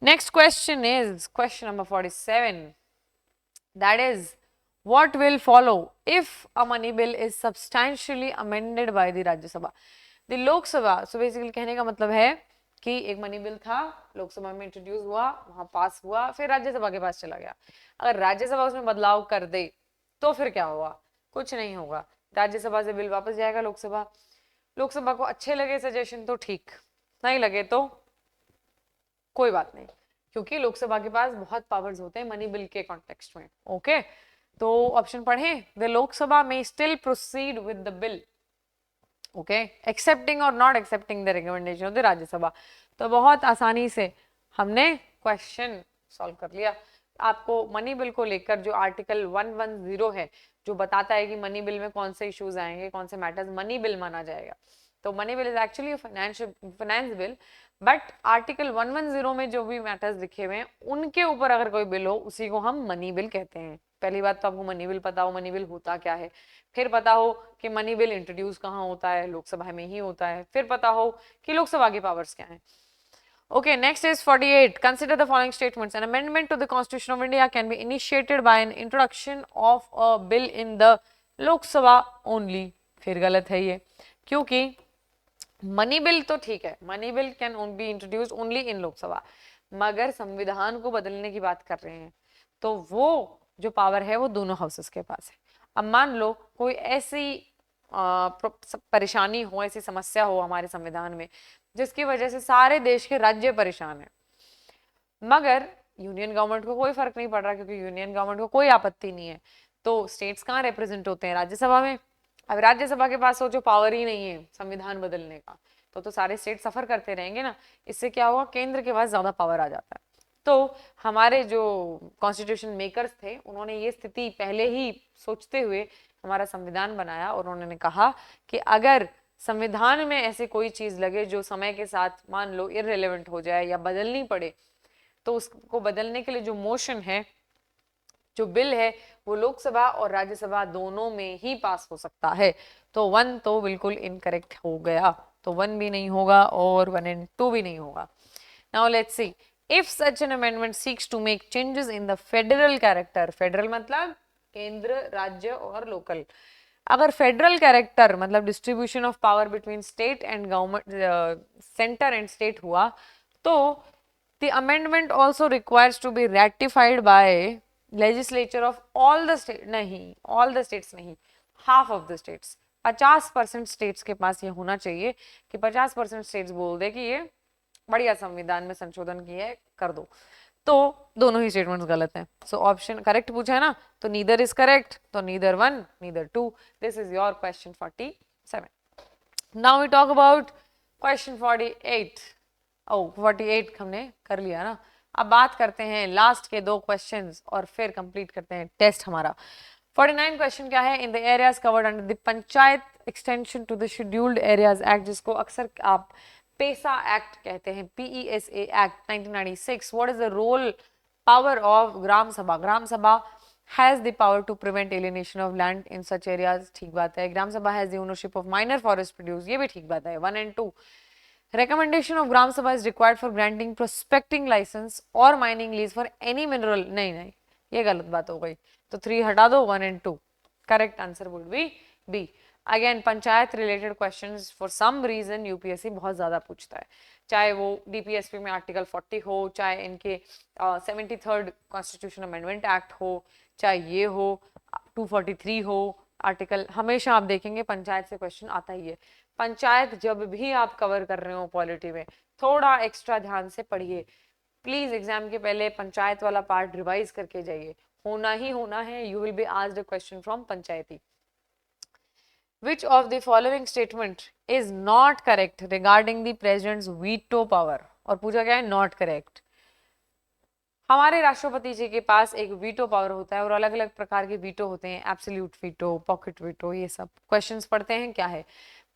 Next question is question number 47. That is, what will follow if a money bill is substantially amended by the Rajya Sabha? The Lok Sabha, so basically कहने का मतलब है कि एक मनी बिल था, लोकसभा में इंट्रोड्यूस हुआ, वहां पास हुआ, फिर राज्यसभा के पास चला गया. अगर राज्यसभा उसमें बदलाव कर दे तो फिर क्या होगा? कुछ नहीं होगा. राज्यसभा से बिल वापस जाएगा लोकसभा. लोकसभा को अच्छे लगे सजेशन तो ठीक, नहीं लगे तो कोई बात नहीं, क्योंकि लोकसभा के पास बहुत पावर्स होते हैं मनी बिल के कॉन्टेक्स्ट में. ओके, तो ऑप्शन पढ़ें. द लोकसभा में still proceed with the bill, okay, accepting और not accepting the recommendation of the Rajya Sabha. तो बहुत आसानी से हमने क्वेश्चन सॉल्व कर लिया. आपको मनी बिल को लेकर जो आर्टिकल 110 है, जो बताता है कि मनी बिल में कौन से इश्यूज आएंगे, कौन से मैटर्स मनी बिल माना जाएगा. तो money bill is actually finance bill, but article 110 में जो भी मैटर्स लिखे हुए हैं उनके ऊपर अगर कोई बिल हो उसी को हम मनी बिल कहते हैं. पहली बात तो आपको मनी बिल पता हो, मनी बिल होता क्या है, फिर पता हो कि मनी बिल इंट्रोड्यूस कहाँ होता है, लोकसभा में ही होता है, फिर पता हो कि लोकसभा के पावर्स क्या हैं. Okay, next is 48. Consider the following statements. An amendment to the Constitution of India can be initiated by an introduction of a bill in the Lok Sabha only. फिर गलत है ये, क्योंकि मनी बिल तो ठीक है, money bill can be introduce only in Lok Sabha, मगर संविधान को बदलने की बात कर रहे हैं तो वो जो पावर है वो दोनों हाउसेस के पास है. अब मान लो कोई ऐसी परेशानी हो, ऐसी समस्या हो हमारे संविधान में जिसकी वजह से सारे देश के राज्य परेशान है, मगर यूनियन गवर्नमेंट को कोई फर्क नहीं पड़ रहा क्योंकि यूनियन गवर्नमेंट को कोई आपत्ति नहीं है, तो स्टेट्स कहाँ रिप्रेजेंट होते हैं? राज्यसभा में. अब राज्यसभा के पास वो जो पावर ही नहीं है संविधान बदलने का, तो सारे स्टेट सफर करते रहेंगे ना. इससे क्या होगा? केंद्र के पास ज्यादा पावर आ जाता है. तो हमारे जो कॉन्स्टिट्यूशन मेकर्स थे उन्होंने ये स्थिति पहले ही सोचते हुए हमारा संविधान बनाया और उन्होंने कहा कि अगर संविधान में ऐसी कोई चीज लगे जो समय के साथ मान लो इररिलेवेंट हो जाए या बदलनी पड़े, तो उसको बदलने के लिए जो मोशन है, जो बिल है, वो लोकसभा और राज्यसभा दोनों में ही पास हो सकता है. तो 1 तो बिल्कुल इनकरेक्ट हो गया, तो 1 भी नहीं होगा और 1 and 2 भी नहीं होगा. Now let's see, if such an amendment seeks to make changes in the federal character, federal मतलब केंद्र, राज्य और लोकल. अगर फेडरल कैरेक्टर मतलब distribution of power between state and government, centre and state हुआ, तो the amendment also requires to be ratified by legislature of all the state. नहीं, all the states नहीं, half of the states. 50% states के पास ये होना चाहिए कि 50% स्टेट्स बोल दे कि ये बढ़िया संविधान में संशोधन किया है, कर दो. तो दोनों ही स्टेटमेंट्स गलत हैं. सो ऑप्शन करेक्ट पूछा है ना, तो नीदर इज करेक्ट, तो neither 1 neither 2. This is your question 47. Now we talk about question 48. ओ 48 हमने कर लिया ना. अब बात करते हैं लास्ट के 2 क्वेश्चंस और फिर कंप्लीट करते हैं टेस्ट हमारा. 49 क्वेश्चन क्या है? In the areas covered under the panchayat extension to the scheduled areas act, जिसको अक्सर आप पेसा एक्ट कहते हैं, PESA act 1996. What is the role power of gram sabha? Gram sabha has the power to prevent alienation of land in such areas. ठीक बात है. Gram sabha has the ownership of minor forest produce. ये भी ठीक बात है. 1 and 2. Recommendation of Gram Sabha is required for granting prospecting license or mining lease for any mineral. नहीं, ये गलत बात हो गई, तो 3 हटा दो, 1 and 2. Correct answer would be B. Again, panchayat related questions for some reason UPSC बहुत ज्यादा पूछता है, चाहे वो DPSP में आर्टिकल 40 हो, चाहे इनके 73rd कॉन्स्टिट्यूशन अमेंडमेंट एक्ट हो, चाहे ये हो 243 हो आर्टिकल, हमेशा आप देखेंगे पंचायत से क्वेश्चन आता ही है. पंचायत जब भी आप कवर कर रहे हो पॉलिटी में, थोड़ा एक्स्ट्रा ध्यान से पढ़िए प्लीज. एग्जाम के पहले पंचायत वाला पार्ट रिवाइज करके जाइए, होना ही होना है. You will be asked a question from Panchayati. Which of the following statement is not correct regarding the president's veto power? और पूछा गया है not correct. हमारे राष्ट्रपति जी के पास एक वीटो पावर होता है और अलग अलग प्रकार के वीटो होते हैं, एब्सोल्यूट वीटो, पॉकेट वीटो, ये सब क्वेश्चंस पढ़ते हैं. क्या है?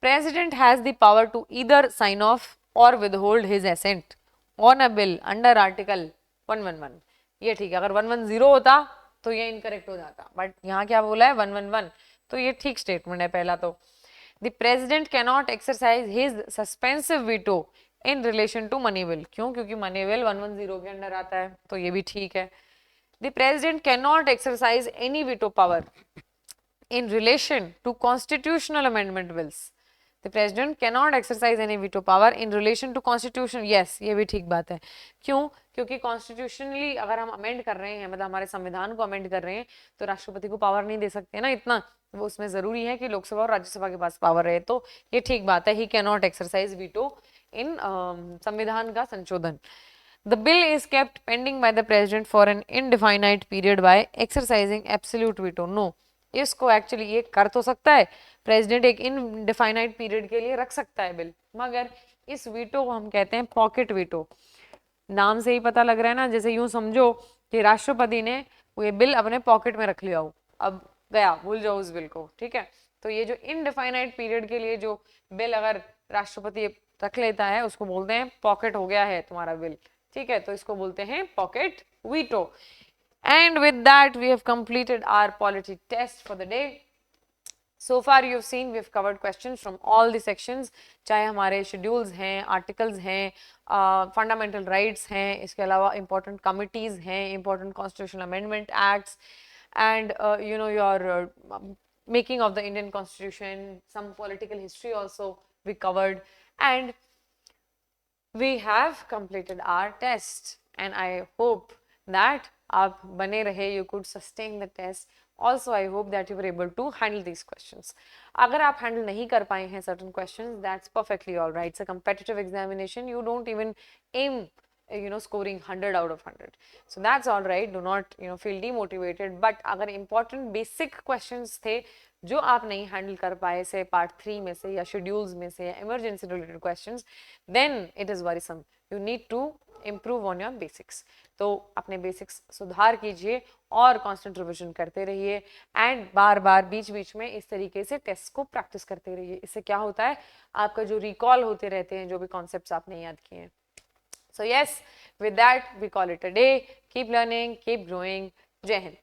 President has the power to either sign off or withhold his assent on a bill under article 111. ये ठीक है. अगर 110 होता तो ये इनकरेक्ट हो जाता, बट यहाँ क्या बोला है? 111, तो ये ठीक स्टेटमेंट है पहला. तो The president cannot exercise his suspensive veto in relation to money bill. क्यों? क्योंकि मनी बिल 110 के अंडर आता है, तो ये भी ठीक है। The president can not exercise any veto power in relation to constitutional amendment bills. The president cannot exercise any veto power in relation to constitution. Yes, ये भी ठीक बात है। क्यों? क्योंकि कॉन्स्टिट्यूशनली अगर हम अमेंड कर रहे हैं, मतलब हमारे संविधान को अमेंड कर रहे हैं, तो राष्ट्रपति को पावर नहीं दे सकते ना इतना, वो उसमें जरूरी है कि लोकसभा और राज्यसभा के पास पावर रहे, तो ये ठीक बात है। He can not exercise veto in संविधान का संशोधन। The bill is kept pending by the president for an indefinite period by exercising absolute veto. No, इसको एक्चुअली ये कर तो सकता है, प्रेसिडेंट एक इनडिफाइनाइट पीरियड के लिए रख सकता है बिल, मगर इस वीटो को हम कहते हैं पॉकेट वीटो। नाम से ही पता लग रहा है ना, जैसे यूं समझो कि राष्ट्रपति ने ये बिल अपने पॉकेट में रख लिया हो, अब गया, भूल जाओ उस बिल को, ठीक है। तो ये जो इनडिफाइनाइट पीरियड के लिए जो बिल अगर राष्ट्रपति रख लेता है, उसको बोलते हैं पॉकेट हो गया है तुम्हारा बिल, ठीक है, तो इसको बोलते हैं pocket veto. And with that, we have completed our polity test for the day. So far you've seen we've covered questions from all the sections, चाहे हमारे schedules हैं, articles हैं, fundamental rights हैं, इसके अलावा important committees हैं, important constitutional amendment acts, and you know, your making of the Indian constitution, some political history also we covered, and we have completed our test, and I hope that आप बने रहे, you could sustain the test. Also, I hope that you were able to handle these questions. अगर आप handle नहीं कर पाए हैं certain questions, that's perfectly all right. It's a competitive examination. You don't even aim, you know, scoring 100 out of 100. So that's all right. Do not, you know, feel demotivated. But अगर important basic questions थे जो आप नहीं handle कर पाए, से part 3 में से या schedules में से या emergency related questions, then it is worrisome. You need to improve on your basics. तो अपने बेसिक्स सुधार कीजिए और कांस्टेंट रिवीजन करते रहिए, एंड बार बार बीच बीच में इस तरीके से टेस्ट को प्रैक्टिस करते रहिए। इससे क्या होता है, आपका जो रिकॉल होते रहते हैं जो भी कॉन्सेप्ट्स आपने याद किए हैं। So yes, with that we call it a day. Keep learning, keep growing. जय हिंद।